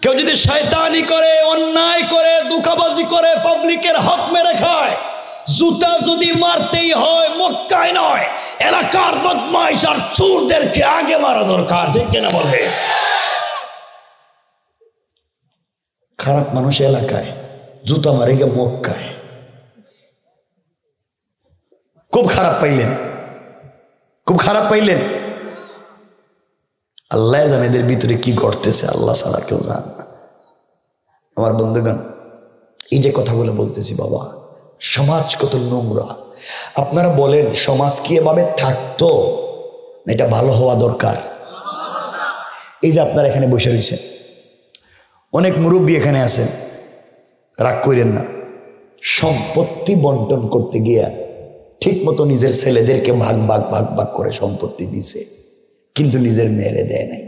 কেউ যদি শয়তানি করে, অন্যায় করে, দুঃখাবাজি করে, পাবলিকের হক মেরে খায়, জুতা যদি মারতেই হয় মক্কায় নয়, এলাকার বদমাইশ আর চোরদেরকে আগে মারা দরকার। ঠিক কিনা বলে? খারাপ মানুষ এলাকায়, জুতা মারে গে মক্কায়। খুব খারাপ পাইলেন, খুব খারাপ পাইলেন। আল্লাহ জানে এদের ভিতরে কি ঘটতেছে, আল্লাহ ছাড়া কেউ জানে না। আমার বন্ধুগণ, এই যে কথাগুলো বলতেছি বাবা, সমাজ কত নোংরা। আপনারা বলেন সমাজ কি এভাবে থাকতো? এটা ভালো হওয়া দরকার। এই যে আপনারা এখানে বসে রয়েছেন, অনেক মুরব্বী এখানে আছেন, রাগ করেন না। সম্পত্তি বন্টন করতে গিয়া ঠিক মতো নিজের ছেলেদেরকে ভাগ ভাগ ভাগ ভাগ করে সম্পত্তি দিছে, কিন্তু নিজের মেয়েরে দেয় নাই।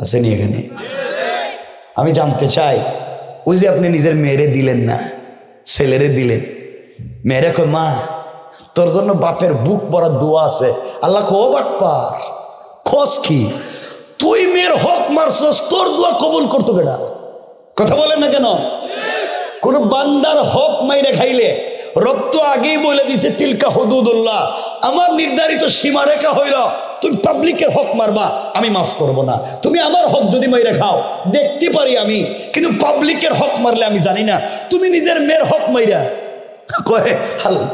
আসেনি এখানে? আমি জানতে চাই, ওই যে আপনি নিজের মেয়েরে দিলেন না, ছেলেরে দিলেন, মেয়েরে কয় মা তোর জন্য বাপের বুক ভরা দোয়া আছে। আল্লাহ কো বাটপার, খোঁজ কি তুই মেয়ের হক মারছস, তোর দোয়া কবুল করতো কেনা? কথা বলেন না কেন? কোন বান্দার হক মাইরে খাইলে রব তো আগেই বলে দিছে তিলকা হুদুদুল্লাহ, আমার নির্ধারিত সীমারেখা হইল তুমি পাবলিকের হক মারবা, আমি মাফ করব না। তুমি আমার হক যদি মাইরে খাও দেখতে পারি আমি, কিন্তু পাবলিকের হক মারলে আমি জানি না। তুমি নিজের মেয়ের হক মাইরা কয়ে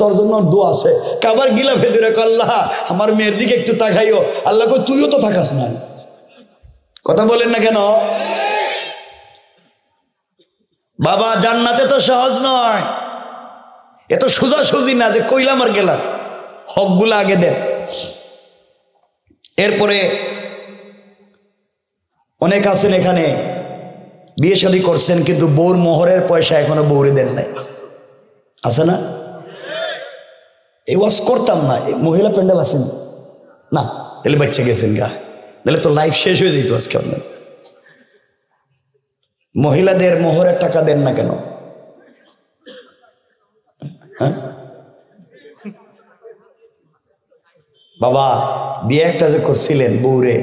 তোর জন্য দোয়া আছে, কাবার গিলা ভেদে রেখো আল্লাহ আমার মেয়ের দিকে একটু তাকাইও। আল্লাহ কই তুইও তো থাকাস না। কথা বলেন না কেন? বাবা জান্নাতে তো সহজ নয়, এত সোজাসুজি না যে কইলাম আর গেলাম। হকগুলো আগে দেন। এরপরে অনেক আছেন এখানে বিয়ে শাদী করছেন, কিন্তু বউর মোহরের পয়সা এখনো বউরে দেন নাই। আছে না? এই ওয়াজ করতাম না, মহিলা প্যান্ডেল আছেন না, তাহলে বাচ্চা গেছেন গা, তাহলে তো লাইফ শেষ হয়ে যেত আজকে। আপনার মহিলাদের মোহরের টাকা দেন না কেন? হ্যাঁ বাবা, বিয়ে একটা যে করছিলেন বউরে,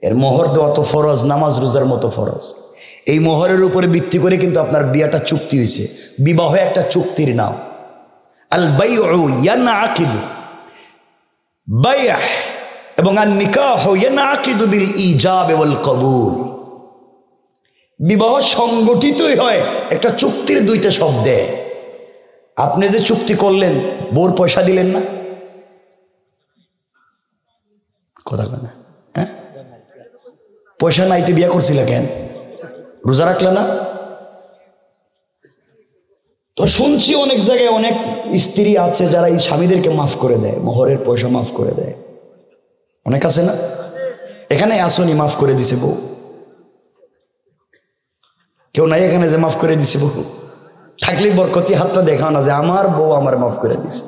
এর মোহর দেওয়া তো ফরজ, নামাজ রোজার মতো ফরজ। এই মোহরের উপরে ভিত্তি করে কিন্তু আপনার বিয়েটা চুক্তি হয়েছে। বিবাহ একটা চুক্তির নাম। আল বাইউ ইয়ানআকিদু, বাইআ এবং আন নিকাহু ইয়ানআকিদু বিল ইজাব ওয়াল কবুল। বিবাহ সংগঠিতই হয় একটা চুক্তির দুইটা শব্দে। আপনি যে চুক্তি করলেন, বউর পয়সা দিলেন না, কথা না? হ্যাঁ, পয়সা নাইতে বিয়ে করছিল কেন? রোজা রাখলে না? তো শুনছি অনেক জায়গায় অনেক স্ত্রী আছে যারা এই স্বামীদেরকে মাফ করে দেয়, মোহরের পয়সা মাফ করে দেয়। অনেক আছে না? এখানে আসনি মাফ করে দিছে বউ? কেউ নাই এখানে যে মাফ করে দিছে বউ? থাকলে বরকতি হাতটা দেখাও না যে আমার বউ আমার মাফ করে দিছে।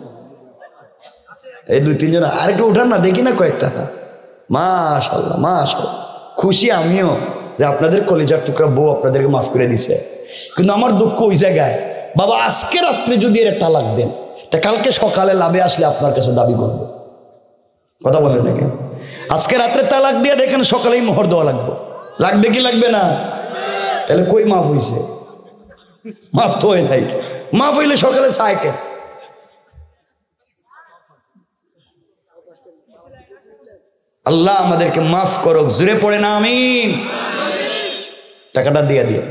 এই দুই তিনজন আরেকটু উঠান না, দেখি না কয়েকটা। মাশাআল্লাহ মাশাআল্লাহ, খুশি আমিও যে আপনাদের কলিজার টুকরা বউ আপনাদেরকে মাফ করে দিছে। কিন্তু আমার দুঃখ ওই জায়গায়, বাবা আজকে রাত্রে যদি এর তালাক দেন, তা কালকে সকালে লাভে আসলে আপনার কাছে দাবি করবো। কথা বলেন না কেন? আজকে রাত্রে তালাক দিয়ে দেখেন সকালেই মোহর দেওয়া লাগবে। লাগবে কি লাগবে না? তাহলে কই মাফ হইছে? মাফ তো হয় নাই। মাফ হইলে সকালে চায় কেন? আল্লাহ আমাদেরকে মাফ করুক, জোরে পড়ে না আমিন। টাকাটা দিয়ে দিয়ে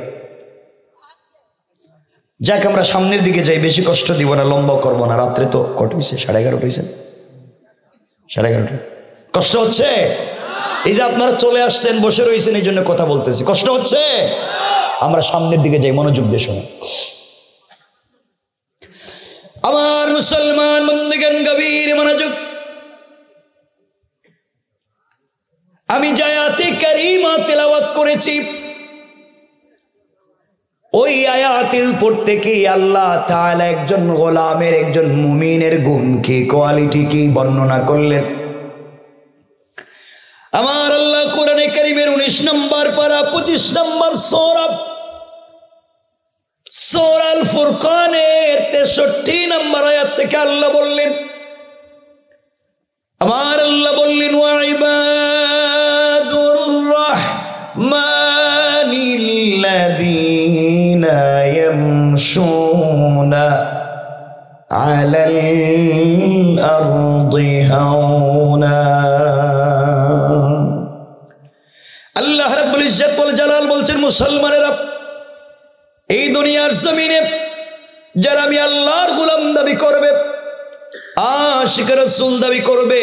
যাক, আমরা সামনের দিকে যাই, বেশি কষ্ট দিব না, লম্বা করবো না। রাত্রে তো কত হয়েছে? 11:30 হয়েছে। 11:30 কষ্ট হচ্ছে? এই যে আপনারা চলে আসছেন, বসে রয়েছেন, এই জন্য কথা বলতেছি। কষ্ট হচ্ছে? আমরা সামনের দিকে যাই, মনোযোগ দিয়ে শোনো। আমার মুসলমান বন্ধুগণ, গভীর মনোযোগ। আমি যে আয়াতে কারিমা তেলাওয়াত করেছি, ওই আয়াতের উপর থেকে আল্লাহ তাআলা একজন গোলামের, একজন মুমিনের গুণ কি, কোয়ালিটি কি বর্ণনা করলেন। আমার আল্লাহ কোরআনে কারীমের 19 নম্বর পারা 25 নম্বর সূরা আল ফুরকানের 63 নম্বর আয়াত থেকে আল্লাহ বললেন, আমার আল্লাহ বললেন, ওয়া ইবাদুর রাহমানিল্লাযীনা ইয়ামশুনা আলাল আরদি হাওনা। আল্লাহ রাব্বুল ইজ্জত ওয়াল জালাল বলছেন, মুসলমানেরা, এই দুনিয়ার জমিনে যারা আমি আল্লাহর গোলাম দাবি করবে, আশিক রাসূল দাবি করবে,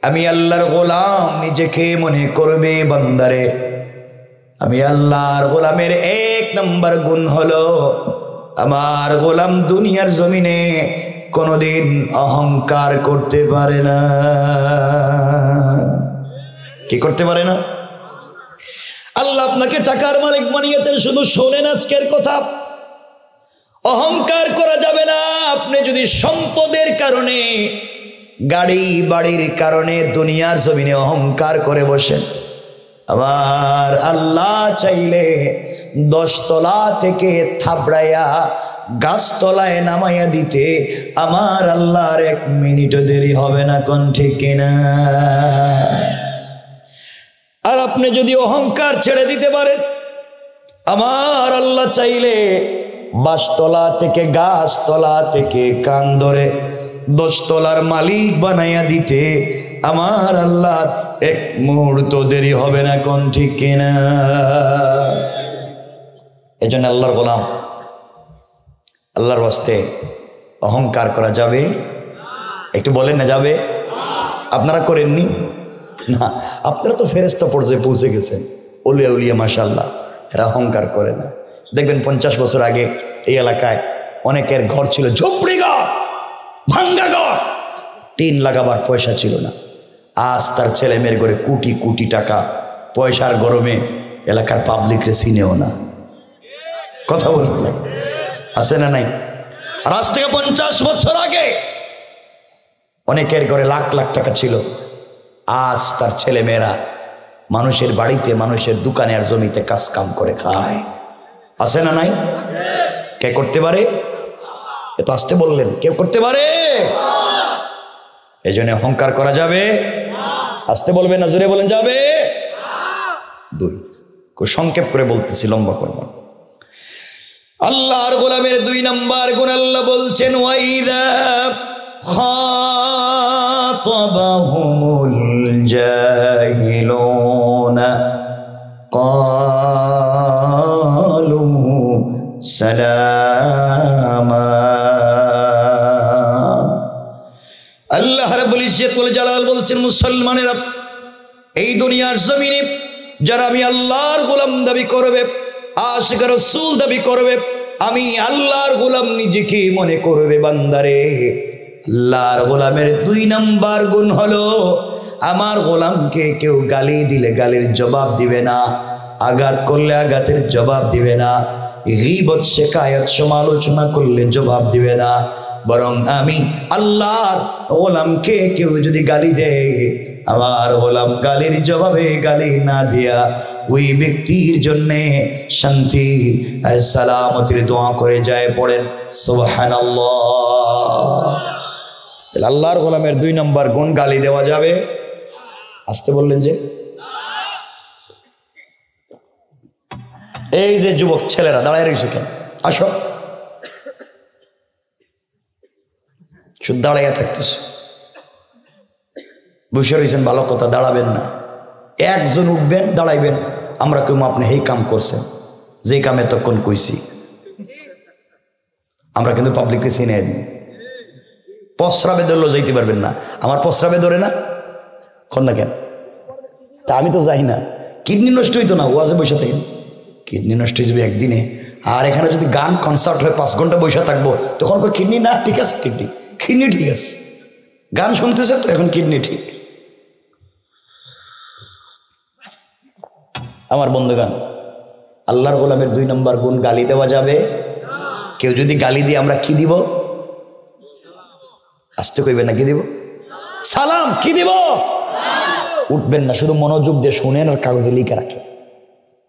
আমি আল্লাহর গোলাম নিজেকে মনে করবে, বান্দারে আমি আল্লাহর গোলামের 1 নম্বর গুণ হলো, আমার গোলাম দুনিয়ার জমিনে কোনোদিন অহংকার করতে পারে না। কি করতে পারে না? আল্লাহ আপনাকে টাকার মালিক বানিয়েছেন, শুধু শোনেন আজকের কথা। অহংকার করা যাবে না। আপনি যদি সম্পদের কারণে, গাড়ি বাড়ির কারণে দুনিয়ার জমিনে অহংকার করে বসেন, আবার আল্লাহ চাইলে 10 তলা থেকে থাবড়াইয়া গাছতলায় নামাইয়া দিতে আমার আল্লাহর 1 মিনিটও দেরি হবে না। কোন ঠিক কিনা? আর আপনি যদি অহংকার ছেড়ে দিতে পারেন, আমার আল্লাহ চাইলে 22 তলা থেকে গাছতলা থেকে কান ধরে 10 তলার মালিক বানাইয়া দিতে আমার আল্লাহ 1 মুহূর্ত দেরি হবে না। কোন ঠিক কিনা? এজন্য আল্লাহর গোলাম, আল্লাহর ওয়াস্তে অহংকার করা যাবে? একটু বলেন না যাবে? আপনারা করেননি না? আপনারা তো ফেরেশতা পর্যায়ে পৌঁছে গেছেন, ওলিয়া উলিয়া মাশাআল্লাহ, এরা অহংকার করে না। দেখবেন 50 বছর আগে এই এলাকায় অনেকের ঘর ছিল ঝুপড়ি ঘর, ভাঙ্গা ঘর, টিন লাগাবার পয়সা ছিল না। আজ তার ছেলে মেয়ের ঘরে কোটি কোটি টাকা, পয়সার গরমে এলাকার পাবলিকরে চিনেও না। কথা বলুন, আছে না নাই? আর আজ থেকে 50 বছর আগে অনেকের ঘরে লাখ লাখ টাকা ছিল, আজ তার ছেলে মেয়েরা মানুষের বাড়িতে, মানুষের দোকানে আর জমিতে কাজ কাম করে খায়। আছে না নাই? কে করতে পারে? এত আসতে বললেন, কেউ করতে পারে? এই জন্য অহংকার করা যাবে? আসতে বলবেন না, জোরে বলেন যাবে? 2 খুব সংক্ষেপ করে বলতেছি, লম্বা করব। আল্লাহর গোলামের 2 নম্বর গুণ আল্লাহ বলছেন, ওয়াইদা খাতাবাহুমুল জাহিলুনা ক্বালু সালামা। আল্লাহ রাব্বুল ইজ্জত ওয়াল জালাল বলছেন, মুসলমানেরা, এই দুনিয়ার জমিনে যারা আমি আল্লাহর গোলাম দাবি করবে, আশিক রাসূল দাবি করবে, আমি আল্লাহর গোলাম নিজেকে মনে করবে, বান্দারে আল্লাহর গোলামের 2 নম্বর গুণ হলো, আমার গোলামকে কেউ গালি দিলে গালির জবাব দিবে না, আঘাত করলে আঘাতের জবাব দিবে না, গীবত শিকায়াত সমালোচনা করলে জবাব দিবে না, বরং আমি আল্লাহর গোলামকে কেউ যদি গালি দেয়, আমার গোলাম গালির জবাবে গালি না দিয়া ওই ব্যক্তির জন্যে শান্তি আর সালামতির দোয়া করে যায়। পড়েন সুবহানাল্লাহ। আল্লাহর গোলামের 2 নম্বর গুণ, গালি দেওয়া যাবে? আসতে বললেন যে? এই যে যুবক ছেলেরা দাঁড়ায় রয়েছে কেন? আসো, শুধু দাঁড়াইয়া থাকতেছ, বসে রয়েছেন, ভালো কথা, দাঁড়াবেন না। একজন উঠবেন, দাঁড়াইবেন, আমরা কেউ আপনি এই কাম করছেন, যে কামে তখন কইছি, আমরা কিন্তু পাবলিককে চিনে দিই। প্রস্রাবে ধরলেও যাইতে পারবেন না। আমার প্রস্রাবে ধরে না, খন না কেন? তা আমি তো যাই না, কিডনি নষ্ট হইতো না ওয়াজে বসে থাকেন। কিডনি নষ্ট হয়ে যাবে একদিনে, আর এখানে যদি গান কনসার্ট হয় 5 ঘন্টা বসে থাকবো, তখন কিডনি না ঠিক আছে, কিডনি ঠিক আছে, গান শুনতেছে তো এখন কিডনি ঠিক। আমার বন্ধুগান, আল্লাহর গোলামের 2 নম্বর গুণ, গালি দেওয়া যাবে। কেউ যদি গালি দিয়ে আমরা কি দিব? আসতে কইবেন না, কি দিব? সালাম। কি দিব? উঠবেন না, শুধু মনোযোগ দিয়ে শুনেন আর কাগজে লিখে রাখেন,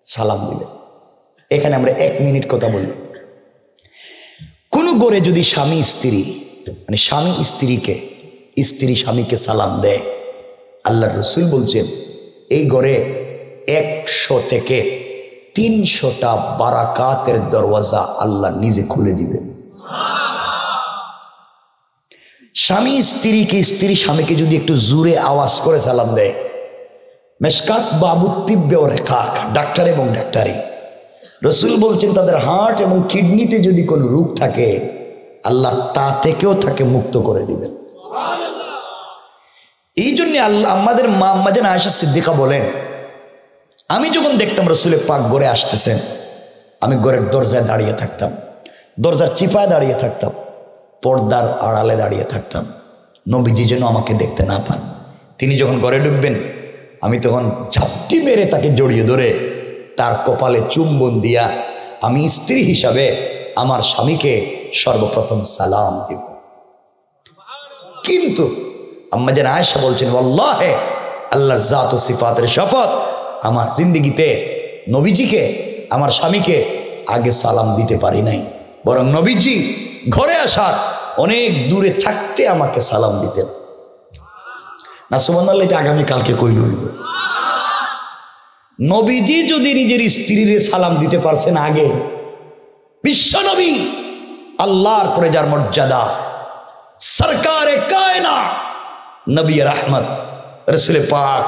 সালাম দিবেন। এখানে আমরা 1 মিনিট কথা বলি। কোন ঘরে যদি স্বামী স্ত্রী, মানে স্বামী স্ত্রীকে, স্ত্রী স্বামীকে সালাম দেয়, আল্লাহর রাসূল বলছেন এই ঘরে 100 থেকে 300টা বারাকাতের দরওয়াজা আল্লাহ নিজে খুলে দিবেন। স্বামী স্ত্রীকে, স্ত্রী স্বামীকে যদি একটু জোরে আওয়াজ করে সালাম দেয়, মেশকাত বাবু তিব্বে ও রেখাক, ডাক্তার এবং ডাক্তারি, রসুল বলছেন তাদের হার্ট এবং কিডনিতে যদি কোনো রোগ থাকে, আল্লাহ তা থেকেও তাকে মুক্ত করে দিবেন। এই জন্য আল্লাহ আমাদের মা আম্মাজান আয়েশা সিদ্দিকা বলেন, আমি যখন দেখতাম রসুলের পাক ঘরে আসতেছেন, আমি ঘরের দরজায় দাঁড়িয়ে থাকতাম, দরজার চিপায় দাঁড়িয়ে থাকতাম, পর্দার আড়ালে দাঁড়িয়ে থাকতাম, নবীজি যেন আমাকে দেখতে না পান। তিনি যখন ঘরে ঢুকবেন, আমি তখন ঝাপটি মেরে তাকে জড়িয়ে ধরে তার কপালে চুম্বন দিয়া আমি স্ত্রী হিসাবে আমার স্বামীকে সর্বপ্রথম সালাম দেব। কিন্তু আম্মাজান আয়েশা বলছেন, ওয়াল্লাহে, আল্লাহর জাত ও সিফাতের শপথ, আমার জিন্দেগিতে নবীজিকে, আমার স্বামীকে আগে সালাম দিতে পারি নাই, বরং নবীজি ঘরে আসার অনেক দূরে থাকতে আমাকে সালাম দিতেন। না সুবহানাল্লাহ, এটা আগামীকালকে কইল হইব। নবীজি যদি নিজের স্ত্রীর সালাম দিতে পারছেন আগে, বিশ্ব নবী, আল্লাহর পরে যার মর্যাদা, সরকারে কায়না, নবী রাহমত রাসূল পাক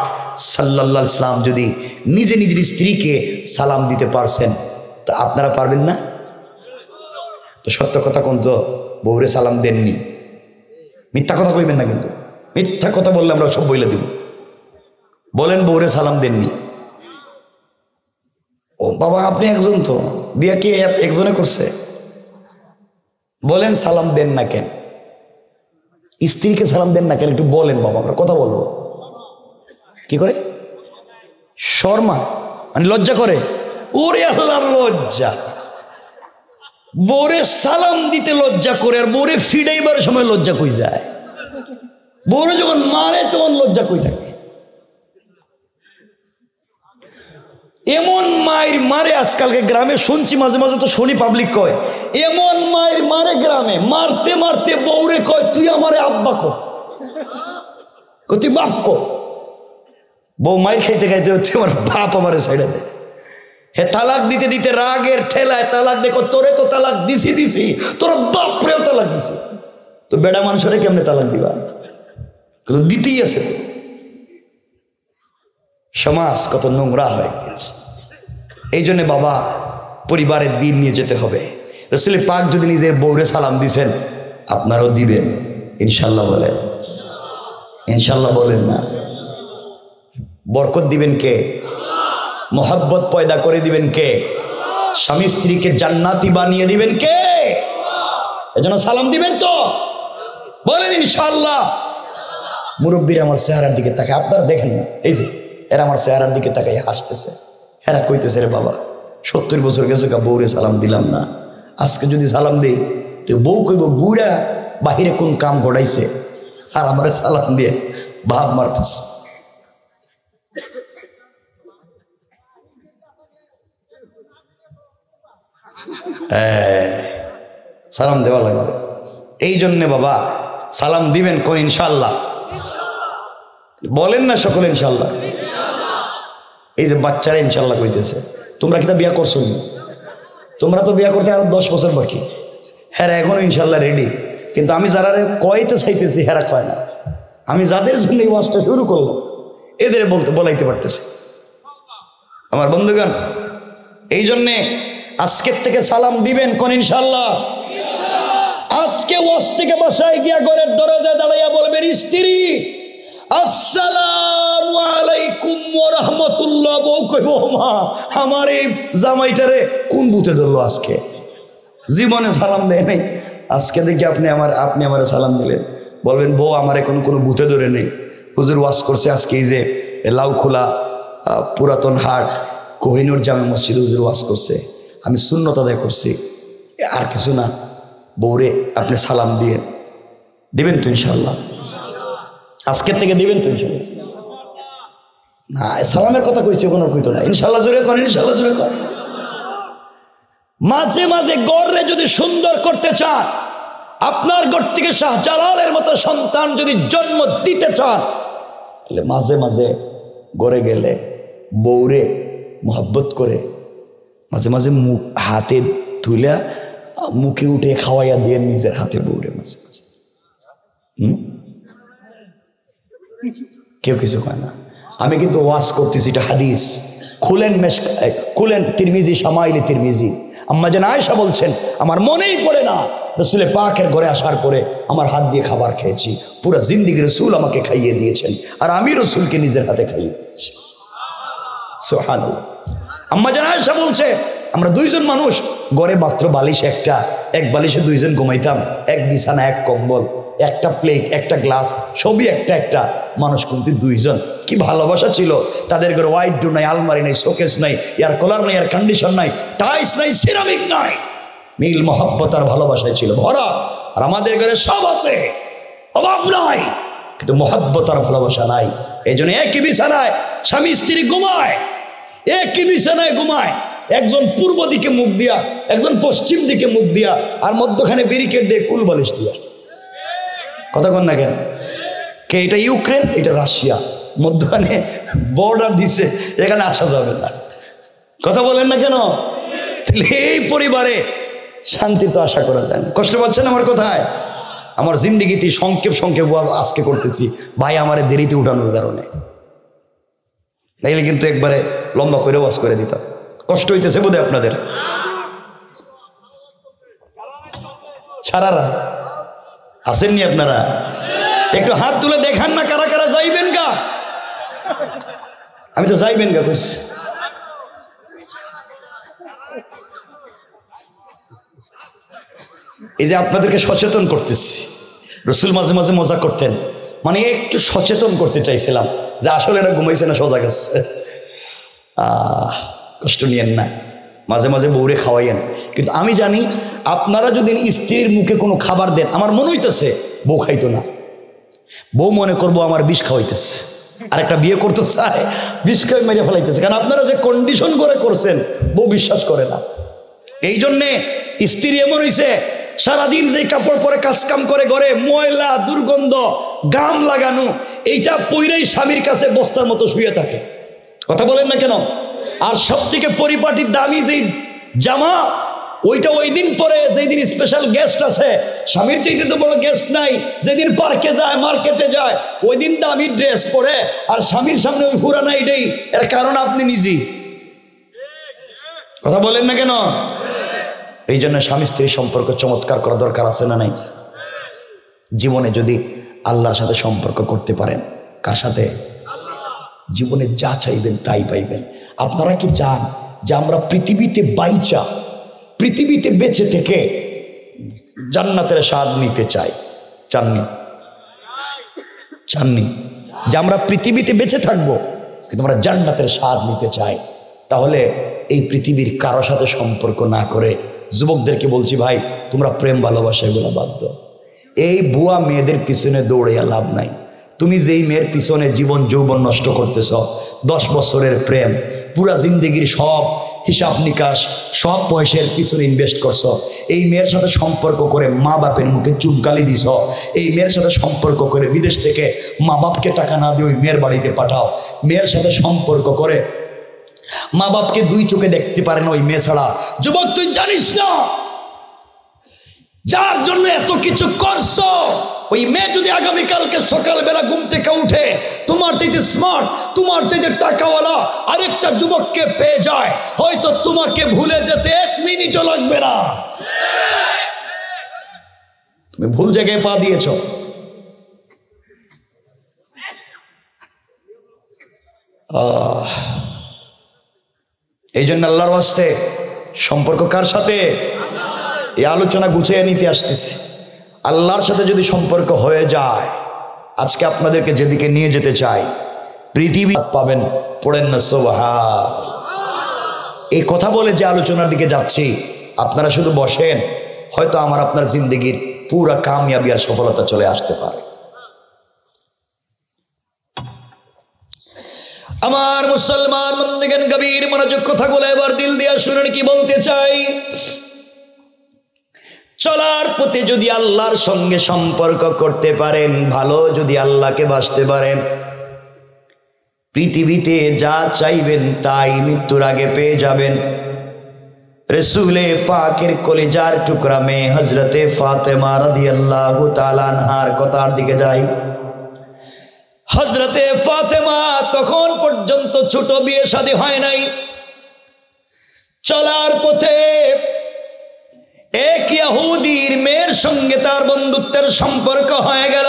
সাল্লাল্লাহু আলাইহি সাল্লাম যদি নিজে নিজের স্ত্রীকে সালাম দিতে পারছেন, তা আপনারা পারবেন না? তো সত্য কথা কোন, তো বউরে সালাম দেননি, মিথ্যা কথা কইবেন না, কিন্তু মিথ্যা কথা বললে আমরা সব বইলে দিব। বলেন বউরে সালাম দেননি। ও বাবা, আপনি একজন, তো বিয়ে কি একজনে করছে? বলেন সালাম দেন না কেন? স্ত্রীকে সালাম দেন না কেন? একটু বলেন বাবা, আমরা কথা বলবো। কি করে? শর্মা, মানে লজ্জা করে? ওরে আল্লাহর লজ্জা! বউরে সালাম দিতে লজ্জা করে, আর বউরে ফিডাইবার সময় লজ্জা কই যায়? বউরে যখন মারে তখন লজ্জা কই থাকে? এমন মায়ের মারে আজকালকে গ্রামে শুনছি, মাঝে মাঝে তো শুনি পাবলিক কয়, এমন মায়ের মারে গ্রামে, মারতে মারতে বউরে কয় তুই আমারে আব্বা কো, তুই বাপ কো। বউ মায়ের খাইতে খাইতে হচ্ছে আমার বাপ আমারে ছাইড়া দেয়। হে তালাক দিতে দিতে রাগের ঠেলায় তালাক, দেখো তোরে তো তালাক দিছি, তোর বাপরেও তালাক দিছি, তো বেড়া মানুষরে কেমনে তালাক দিবা? দিতেই আছে। তো সমাজ কত নোংরা হয়ে গেছে। এই জন্য বাবা, পরিবারের দিন নিয়ে যেতে হবে। রাসূল পাক যদি নিজের বউরে সালাম দিছেন, আপনারাও দিবেন ইনশাল্লাহ। বলেন ইনশাল্লাহ, বলেন না? বরকত দিবেন কে? মোহাব্বত পয়দা করে দিবেন কে? স্বামী স্ত্রীকে জান্নাতি বানিয়ে দিবেন কে? এজন্য সালাম দিবেন তো, বলেন ইনশাল্লাহ। মুরব্বীরা আমার চেহারার দিকে তাকায়, আপনারা দেখেন না, এই যে এরা আমার চেহারার দিকে তাকাই হাসতেছে, এরা কইতেছে রে বাবা 70 বছর গেছে বউরে সালাম দিলাম না, আজকে যদি সালাম দিই তো বউ কইব বুড়া বাহিরে কোন কাম ঘটাইছে, আর আমার সালাম দিয়ে ভাব মারতেছে। সালাম দেওয়া লাগবে। এই জন্যে বাবা সালাম দিবেন কোন ইনশাল্লাহ? বলেন না সকলে ইনশাল্লাহ। এই যে বাচ্চারা ইনশাল্লাহ কইতেছে, তোমরা কি তা বিয়া করছো? তোমরা তো বিয়া করতে আরো 10 বছর বাকি। হ্যাঁ এখনো ইনশাল্লাহ রেডি, কিন্তু আমি যারা কয়তে চাইতেছি হেরা কয় না। আমি যাদের জন্য এই ওয়াজটা শুরু করলাম এদের বলাইতে পারতেছি। আমার বন্ধুগণ, এই জন্যে আজকের থেকে সালাম দিবেন কোন ইনশাল্লাহ? আজকে ওয়াজ থেকে বাসায় গিয়া ঘরের দরজায় দাঁড়াইয়া বলবেন, স্ত্রী আসসালামু আলাইকুম ওয়া রাহমাতুল্লাহ। বউ কইব মা আমার এই জামাইটারে কোন ভূতে ধরলো আজকে, জীবনে সালাম দেয় নাই, আজকে দেখি আপনি আমার সালাম দিলেন। বলবেন বউ আমার এখন কোনো ভূতে ধরে নেই, হুজুর ওয়াজ করছে আজকে এই যে লাউখোলা পুরাতন হাট কোহিনুর জামে মসজিদ হুজুর ওয়াজ করছে, আমি সুন্নত আদায় করছি, আর কিছু না। বউরে আপনি সালাম দিবেন তো ইনশাল্লাহ? আজকের থেকে দিবেন তো ইনশাল্লাহ? না সালামের কথা কইছি, কোনো কইতো না। ইনশাল্লাহ জোরে কর, ইনশাল্লাহ জোরে কর। মাঝে মাঝে গড়রে যদি সুন্দর করতে চান, আপনার ঘর থেকে শাহজালালের মতো সন্তান যদি জন্ম দিতে চান, তাহলে মাঝে মাঝে গড়ে গেলে বউরে মহব্বত করে মাঝে মাঝে মুখ হাতে তুলে মুখে উঠে খাওয়াইয়া দিয়ে নিজের হাতে বউরে মাঝে মাঝে। কেউ কিছু কয় না, আমি কিন্তু ওয়াজ করতেছি, এটা হাদিস। খুলেন তিরমিজি, শামাইলে তিরমিজি। আম্মা জান আয়েশা বলছেন আমার মনেই পড়ে না রসুলের পাকের ঘরে আসার পরে আমার হাত দিয়ে খাবার খেয়েছি, পুরো জিন্দিগি রসুল আমাকে খাইয়ে দিয়েছেন, আর আমি রসুলকে নিজের হাতে খাইয়ে দিয়েছি। সুবহানাল্লাহ। আম্মা জান আয়েশা বলছে আমরা দুইজন মানুষ, ঘরে মাত্র বালিশ একটা, এক বালিশে দুইজন ঘুমাইতাম, এক বিছানা, এক কম্বল, একটা প্লেট, একটা গ্লাস, সবই একটা মানুষ, কিন্তু দুইজন। কি ভালোবাসা ছিল তাদের ঘরে। হোয়াইট ডোর নাই, আলমারি নাই, শোকেস নাই, এয়ার কুলার নাই, এয়ার কন্ডিশন নাই, টাইলস নাই, সিরামিক নাই, মিল মহব্বত আর ভালোবাসায় ছিল ভরা। আর আমাদের ঘরে সব আছে, অভাব নাই, কিন্তু মহব্বত আর ভালোবাসা নাই। এই জন্য একই বিছানায় স্বামী স্ত্রী ঘুমায়, একই বিছানায় ঘুমায়, একজন পূর্ব দিকে মুখ দিয়া, একজন পশ্চিম দিকে মুখ দিয়া, আর মধ্যখানে ব্যারিকেড দিয়ে কুল বালিশ দিয়া। কথা কন না কেন? কে? এটা ইউক্রেন, এটা রাশিয়া, মধ্যখানে বর্ডার দিছে, এখানে আসা যাবে না। কথা বলেন না কেন? তাহলে এই পরিবারে শান্তি তো আশা করা যায় না। কষ্ট পাচ্ছেন আমার কোথায়? আমার জিন্দিগিতে সংক্ষেপ আজকে করতেছি ভাই, আমার দেরিতে উঠানোর কারণে, তাইলে কিন্তু একবারে লম্বা করে ওয়াজ করে দিতাম। কষ্ট হইতেছে বোধহয় আপনাদের? সারা রাত আসেননি আপনারা? একটু হাত তুলে দেখান না কারা কারা যাইবেন গা। আমি তো যাইবেন গা কইছি। এই যে আপনাদেরকে সচেতন করতেছি। রসুল মাঝে মাঝে মজা করতেন, মানে একটু সচেতন করতে চাইছিলাম যে আসলে এরা ঘুমাইছে না সজাগ আছে। কষ্ট নিয়েন না, মাঝে মাঝে বউরে খাওয়াইয়েন। কিন্তু আমি জানি আপনারা যদি স্ত্রীর মুখে কোনো খাবার দেন, আমার মনে হইতেছে বউ খাইতো না, বউ মনে করবো আমার বিষ খাওয়াইতেছে, আর একটা বিয়ে করতে চায় বিষ খাই মেরে ফেলাইতেছে। কারণ আপনারা যে কন্ডিশন করে করছেন, বউ বিশ্বাস করে না। এই জন্যে স্ত্রী এমন হইছে, সারাদিন যে কাপড় পরে কাজকাম করে ঘরে, ময়লা, দুর্গন্ধ, গাম লাগানো, এইটা পইরেই স্বামীর কাছে বস্তার মতো শুয়ে থাকে। কথা বলেন না কেন? আর সব থেকে পরিপাটির দামি যেই জামা, ওইটা ওই দিন পরে, যেই দিন স্পেশাল গেস্ট আছে, স্বামীর চাইতে তো বড় গেস্ট নাই, যেদিন পার্কে যায়, মার্কেটে যায়, ওই দিন দামি ড্রেস পরে, আর স্বামীর সামনে ওই পুরানা, এটাই এর কারণ আপনি নিজেই। কথা বলেন না কেন? এই জন্য স্বামী স্ত্রীর সম্পর্ক চমৎকার করা দরকার আছে না নাই? জীবনে যদি আল্লাহর সাথে সম্পর্ক করতে পারেন, কার সাথে? জীবনে যা চাইবেন তাই পাইবেন। আপনারা কি চান যে আমরা পৃথিবীতে বাইচা, পৃথিবীতে বেঁচে থেকে জান্নাতের স্বাদ নিতে চাই? চাননি? যে আমরা পৃথিবীতে বেঁচে থাকবো কিন্তু আমরা জান্নাতের স্বাদ নিতে চাই, তাহলে এই পৃথিবীর কারো সাথে সম্পর্ক না করে, যুবকদেরকে বলছি ভাই, তোমরা প্রেম ভালোবাসা এগুলো বাদ দাও। এই ভুয়া মেয়েদের পিছনে দৌড়িয়া লাভ নাই। তুমি যেই মেয়ের পিছনে জীবন যৌবন নষ্ট করতেছ, 10 বছরের প্রেম, পুরা জিন্দগির সব হিসাব নিকাশ, সব পয়সার পিছনে ইনভেস্ট করছো, এই মেয়ের সাথে সম্পর্ক করে মা বাপের মুখে চুনকালি দিছ, এই মেয়ের সাথে সম্পর্ক করে বিদেশ থেকে মা বাপকে টাকা না দিয়ে ওই মেয়ের বাড়িতে পাঠাও, মেয়ের সাথে সম্পর্ক করে মা বাপকে 2 চোখে দেখতে পারে না ওই মেয়ে ছাড়া। যুবক, তুই জানিস না যার জন্য এত কিছু করছো, ওই মেয়ে যদি আগামীকালকে সকালবেলা ঘুম থেকে উঠে তোমার চাইতে স্মার্ট, তোমার চাইতে টাকাওয়ালা আরেকটা যুবককে পেয়ে যায়, হয়তো তোমাকে ভুলে যেতে 1 মিনিটও লাগবে না। তুমি ভুল জায়গায় পা দিয়েছ। এই জন্য আল্লাহর ওয়াস্তে সম্পর্ক কার সাথে? এই আলোচনা গুছিয়ে নিতে আসতেছি। আল্লাহর সাথে যদি সম্পর্ক হয়ে যায়, আজকে আপনাদেরকে যেদিকে নিয়ে যেতে চাই, পৃথিবী পাবেন। পড়েন না সুবহান। এই কথা বলে যে আলোচনার দিকে যাচ্ছি, আপনারা শুধু বসেন, হয়তো আমার আপনার জিন্দগির পুরা কামিয়াবি আর সফলতা চলে আসতে পারে। আমার মুসলমান বন্ধুগণ, গভীর মনোযোগ কথাগুলো এবার দিল দিয়া শুনেন কি বলতে চাই। চলার পথে যদি আল্লাহর সঙ্গে সম্পর্ক করতে পারেন, ভালো যদি আল্লাহকে বাসতে পারেন, পৃথিবীতে যা চাইবেন তাই মৃত্যুর আগে পেয়ে যাবেন। রসুলে পাকের কলিজার টুকরা মেয়ে হযরতে ফাতেমা রাদিয়াল্লাহু তাআলা আনহার কথার দিকে যাই। হযরতে ফাতেমা তখন পর্যন্ত ছোট, বিয়ে শাদী হয় নাই। চলার পথে এক ইহুদির মেয়ের সঙ্গে তার বন্ধুত্বের সম্পর্ক হয়ে গেল।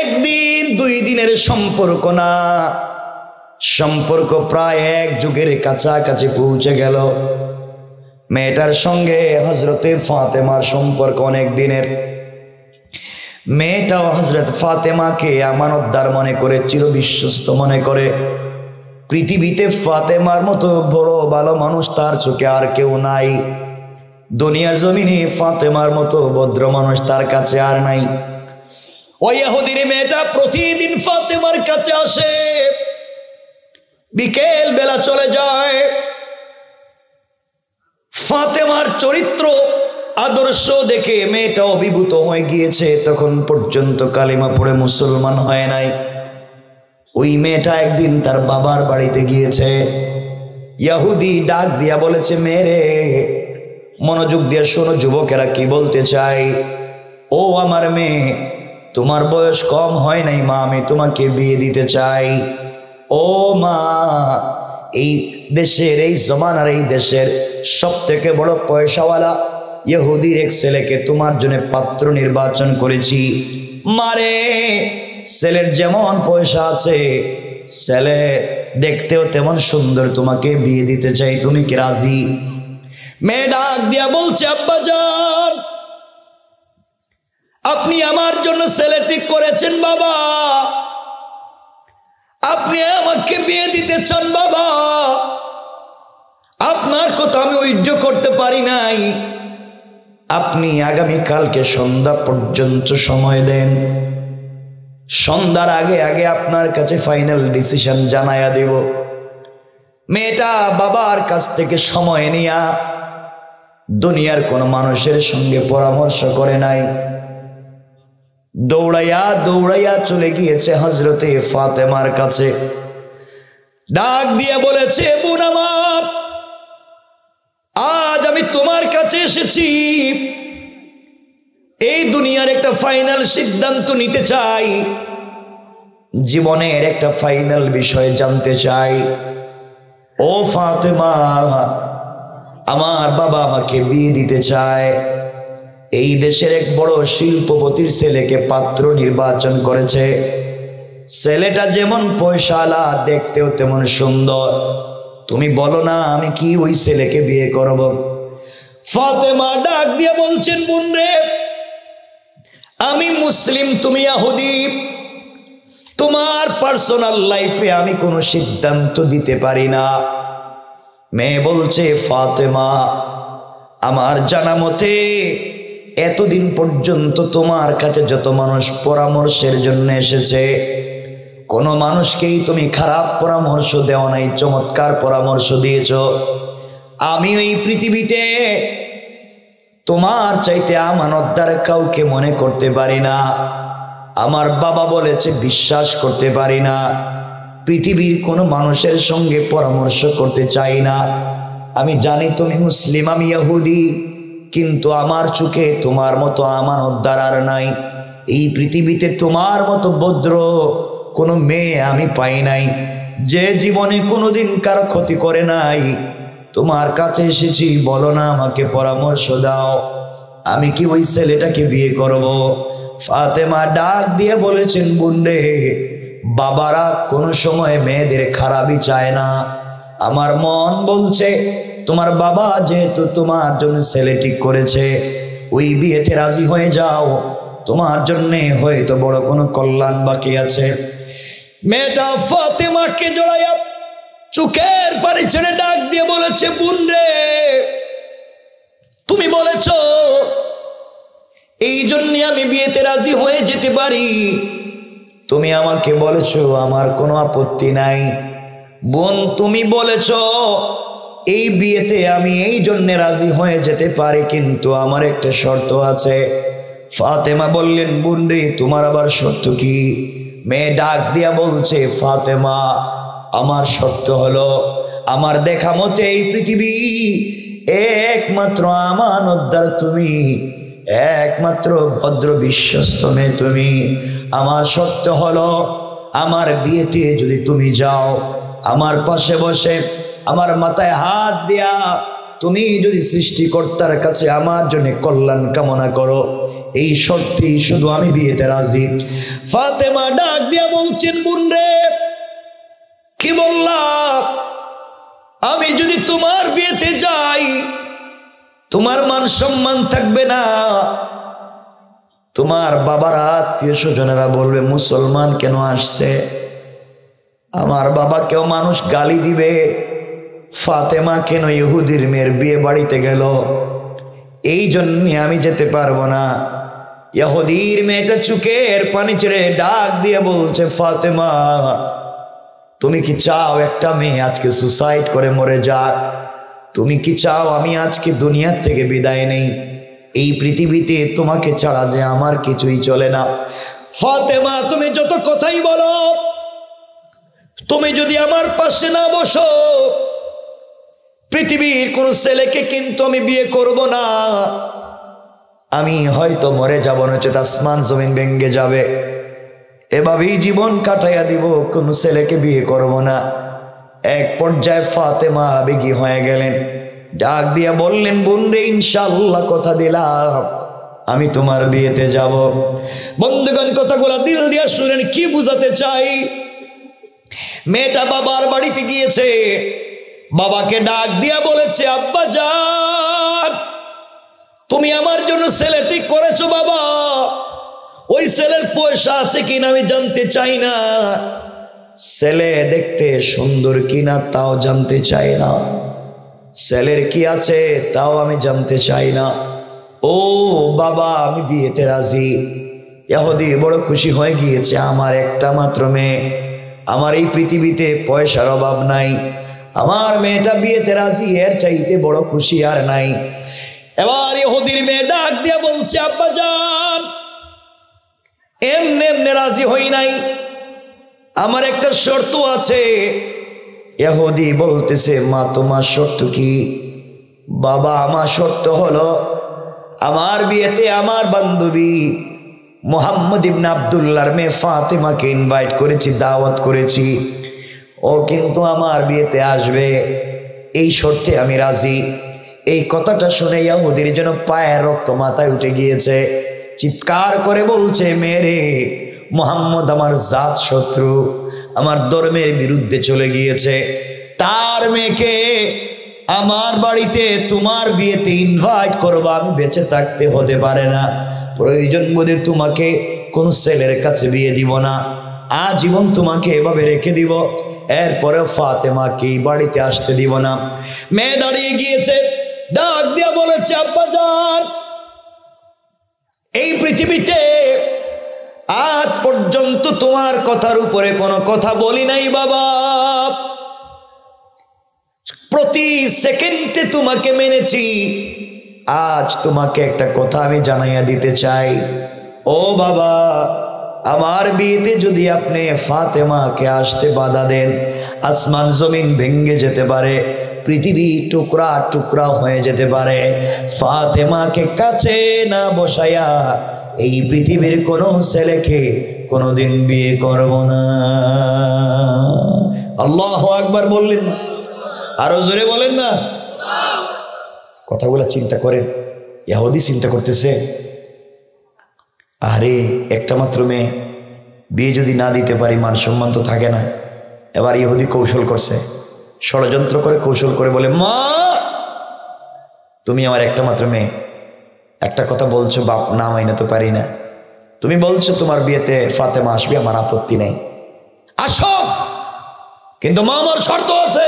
একদিন দুই দিনের সম্পর্ক না, সম্পর্ক প্রায় এক যুগের কাছাকাছি পৌঁছে গেল। মেয়েটার সঙ্গে হযরতে ফাতেমার সম্পর্ক অনেক দিনের। মেয়েটাও হযরত ফাতেমাকে আমানতদার মনে করে, চির বিশ্বস্ত মনে করে। পৃথিবীতে ফাতেমার মতো বড় ভালো মানুষ তার চোখে আর কেউ নাই। দুনিয়ার জমিনে ফাতেমার মতো ভদ্র মানুষ তার কাছে আর নাই। ওই ইহুদির মেয়েটা প্রতিদিন ফাতেমার কাছে আসে, বিকেল বেলা চলে যায়। ফাতেমার চরিত্র আদর্শ দেখে মেয়েটা অভিভূত হয়ে গিয়েছে। তখন পর্যন্ত কালিমা পড়ে মুসলমান হয় নাই। ওই মেয়েটা একদিন তার বাবার বাড়িতে গিয়েছে। ইহুদি ডাক দিয়া বলেছে, মেয়েরে মনোযোগ দিয়ে শোনো, যুবকেরা কি বলতে চাই। ও আমার মেয়ে, তোমার বয়স কম হয় নাই মা, আমি তোমাকে বিয়ে দিতে চাই। ও মা, এই দেশের, এই জমানার, এই দেশের সব থেকে বড় পয়সাওয়ালা ইহুদির এক ছেলেকে তোমার জন্য পাত্র নির্বাচন করেছি। মারে, ছেলের যেমন পয়সা আছে, ছেলে দেখতেও তেমন সুন্দর, তোমাকে বিয়ে দিতে চাই, তুমি কি রাজি? মেয়ে ডাক দিয়া বলছে, আব্বাজান, আপনি আমার জন্য ছেলে ঠিক করেছেন বাবা, আপনি আমাকে বিয়ে দিতে চান বাবা, আপনার কথা আমি সহ্য করতে পারি নাই। আপনি আগামী কালকে সন্ধ্যা পর্যন্ত সময় দেন, সন্ধ্যার আগে আগে আপনার কাছে ফাইনাল ডিসিশন জানায়া দেব। মেয়েটা বাবার কাছ থেকে সময় নিয়া দুনিয়ার কোন মানুষের সঙ্গে পরামর্শ করে নাই, দৌড়াইয়া দৌড়াইয়া চলে গিয়েছে হযরতে ফাতেমার কাছে। ডাক দিয়ে বলেছে, বোন আমার, আজ আমি তোমার কাছে এসেছি, এই দুনিয়ার একটা ফাইনাল সিদ্ধান্ত নিতে চাই, জীবনের একটা ফাইনাল বিষয় জানতে চাই। ও ফাতেমা, আমার বাবা আমাকে বিয়ে দিতে চায়। এই দেশের এক বড় শিল্পপতির ছেলেকে পাত্র নির্বাচন করেছে। ছেলেটা যেমন পয়সাওয়ালা, দেখতেও তেমন সুন্দর। তুমি বলো না, আমি কি ওই ছেলেকে বিয়ে করব? ফাতেমা ডাক দিয়ে বলছেন, বোন রে, আমি মুসলিম, তুমি ইহুদি, তোমার পার্সোনাল লাইফে আমি কোনো সিদ্ধান্ত দিতে পারি না। মেয়ে বলছে, ফাতেমা, আমার জানা মতে এতদিন পর্যন্ত তোমার কাছে যত মানুষ পরামর্শের জন্য এসেছে, কোনো মানুষকেই তুমি খারাপ পরামর্শ দেও নাই, চমৎকার পরামর্শ দিয়েছ। আমি এই পৃথিবীতে তোমার চাইতে আমানতদার কাউকে মনে করতে পারি না। আমার বাবা বলেছে, বিশ্বাস করতে পারি না। পৃথিবীর কোনো মানুষের সঙ্গে পরামর্শ করতে চাই না। আমি জানি তুমি মুসলিম, আমি ইহুদি, কিন্তু আমার চোখে তোমার মতো আমানতদার আর নাই। এই পৃথিবীতে তোমার মতো ভদ্র কোনো মেয়ে আমি পাই নাই, যে জীবনে কোনোদিন কারো ক্ষতি করে নাই। তোমার কাছে এসেছি, বলো না, আমাকে পরামর্শ দাও, আমি কি ওই ছেলেটাকে বিয়ে করব? ফাতেমা ডাক দিয়ে বলেছেন, বোন রে, বাবারা কোনো সময় মেয়েদের খারাপই চায় না, আমার মন বলছে তোমার বাবা যেহেতু তোমার জন্য ছেলে ঠিক করেছে, ওই বিয়েতে রাজি হয়ে যাও, তোমার জন্য হয়তো বড় কোনো কল্যাণ বাকি আছে। মেয়েটা ফাতেমাকে জড়াইয়া চোখের পানি ছেড়ে ডাক দিয়ে বলেছে, বোন রে, তুমি বলেছ এই জন্য আমি বিয়েতে রাজি হয়ে যেতে পারি, তুমি আমাকে বলেছ আমার কোনো আপত্তি নাই। বোন, তুমি বলেছ এই বিয়েতে আমি এই জন্য রাজি হয়ে যেতে পারি, কিন্তু আমার একটা শর্ত আছে। ফাতেমা বললেন, বোন রে, তোমার আবার শর্ত কি? মেয়ে ডাক দিয়া বলছে, ফাতেমা, আমার শর্ত হলো আমার দেখা মতে এই পৃথিবী একমাত্র আমানতদার তুমি, একমাত্র ভদ্র বিশ্বস্ত মেয়ে তুমি। আমার শর্ত হলো আমার বিয়েতে যদি তুমি যাও, আমার পাশে বসে আমার মাথায় হাত দিয়া তুমি যদি সৃষ্টিকর্তার কাছে আমার জন্য কল্যাণ কামনা করো, এই শর্তেই শুধু আমি বিয়েতে রাজি। ফাতেমা ডাক দিয়া বলছেন, বোন রে, কি বললাম? আমি যদি তোমার বিয়েতে যাই তোমার মান সম্মান থাকবে না, তোমার বাবার আত্মীয় স্বজনেরা বলবে মুসলমান কেন আসছে, আমার বাবাকেও মানুষ গালি দিবে, ফাতেমা কেন ইহুদির মেয়ের বিয়ে বাড়িতে গেল, এই জন্য আমি যেতে পারবো না। ইহুদির মেয়েটা চোখের পানি ছেড়ে ডাক দিয়ে বলছে, ফাতেমা, তুমি কি চাও একটা মেয়ে আজকে সুসাইড করে মরে যাক? তুমি কি চাও আমি আজকে দুনিয়ার থেকে বিদায় নেই? এই পৃথিবীতে তোমাকে ছাড়া যে আমার কিছুই চলে না। ফাতেমা, তুমি যত কথাই বলো, তুমি যদি আমার পাশে না বসো পৃথিবীর কোন ছেলেকে কিন্তু আমি বিয়ে করব না। আমি হয়তো মরে যাব, নচেত আসমান জমিন ভেঙে যাবে, এভাবেই জীবন কাটাইয়া দিব, কোন ছেলেকে বিয়ে করব না। এক পর্যায়ে ফাতেমা আবেগী হয়ে গেলেন, ডাক দিয়া বললেন, বোন রে, ইনশাআল্লাহ কথা দিলাম আমি তোমার বিয়েতে যাব। বন্ধুগণ, কথাগুলো দিল দিয়া শুনেন, কি বুঝাতে চাই? মেয়েটা বাবার বাড়িতে গিয়েছে, বাবাকে ডাক দিয়া বলেছে, আব্বা জান, তুমি আমার জন্য ছেলে ঠিক করেছো বাবা, ওই ছেলের পয়সা আছে কিনা আমি জানতে চাই না, ছেলে দেখতে সুন্দর কিনা তাও জানতে চাই না, ছেলের কি আছে তাও আমি জানতে চাই না। ও বাবা, আমি বিয়েতে রাজি। ইহুদি বড় খুশি হয়ে গিয়েছে, আমার একটা মাত্র মেয়ে, আমার এই পৃথিবীতে পয়সার অভাব নাই, আমার মেয়েটা বিয়েতে রাজি, এর চাইতে বড় খুশি আর নাই। এবার ইহুদির মেয়ে ডাক দিয়া বলছে, আব্বা জান, এমনি এমনি রাজি হই নাই, আমার একটা শর্ত আছে। ইহুদি বলতেছে, মা তোমার শর্ত কি? বাবা, আমার শর্ত হলো আমার বিয়েতে আমার বান্ধবী মুহাম্মদ ইবনে আব্দুল্লাহর মেয়ে ফাতেমাকে ইনভাইট করেছি, দাওয়াত করেছি, ও কিন্তু আমার বিয়েতে আসবে, এই শর্তে আমি রাজি। এই কথাটা শুনে ইহুদির যেন পায়ের রক্ত মাথায় উঠে গিয়েছে, চিৎকার করে বলছে, মেরে, মুহাম্মদ আমার জাত শত্রু, আমার ধর্মের বিরুদ্ধে চলে গিয়েছে, তার মেয়েকে আমার বাড়িতে তোমার বিয়েতে ইনভাইট করবা, আমি বেঁচে থাকতে হতে পারে না, প্রয়োজন বোধে তোমাকে কোন ছেলের কাছে বিয়ে দিব না, আজীবন তোমাকে এভাবে রেখে দিব, এরপরে ফাতেমাকে বাড়িতে আসতে দিব না। মেয়ে দাঁড়িয়ে গিয়েছে, ডাক দিয়া বলেছে, আব্বা জান, এই পৃথিবীতে আজ পর্যন্ত তোমার কথার উপরে কোনো কথা বলি নাই বাবা, প্রতি সেকেন্ডে তোমাকে মেনেছি, আজ তোমাকে একটা কথা আমি জানাইয়া দিতে চাই। ও বাবা, আমার বিয়েতে যদি আপনি ফাতেমাকে আসতে বাধা দেন, আসমান জমিন ভেঙে যেতে পারে, পৃথিবী টুকরা টুকরা হয়ে যেতে পারে, ফাতেমাকে কাছে না বসাইয়া এই পৃথিবীর কোনো ছেলেকে কোনোদিন বিয়ে করব না। আল্লাহু আকবার বললেন না? আরো জোরে বলেন না? কথাগুলো চিন্তা করেন। ইহুদি চিন্তা করতেছে, আরে একটা মাত্র মেয়ে, বিয়ে যদি না দিতে পারি মান সম্মান তো থাকে না। এবার ইহুদি কৌশল করছে, ষড়যন্ত্র করে কৌশল করে বলে, মা তুমি আমার একটা মাত্র মেয়ে, একটা কথা বলছো বাপ না মাইনে তো পারি না, তুমি বলছো তোমার বিয়েতে ফাতেমা আসবে, আমার আপত্তি নেই, আসো, কিন্তু মা আমার শর্ত আছে।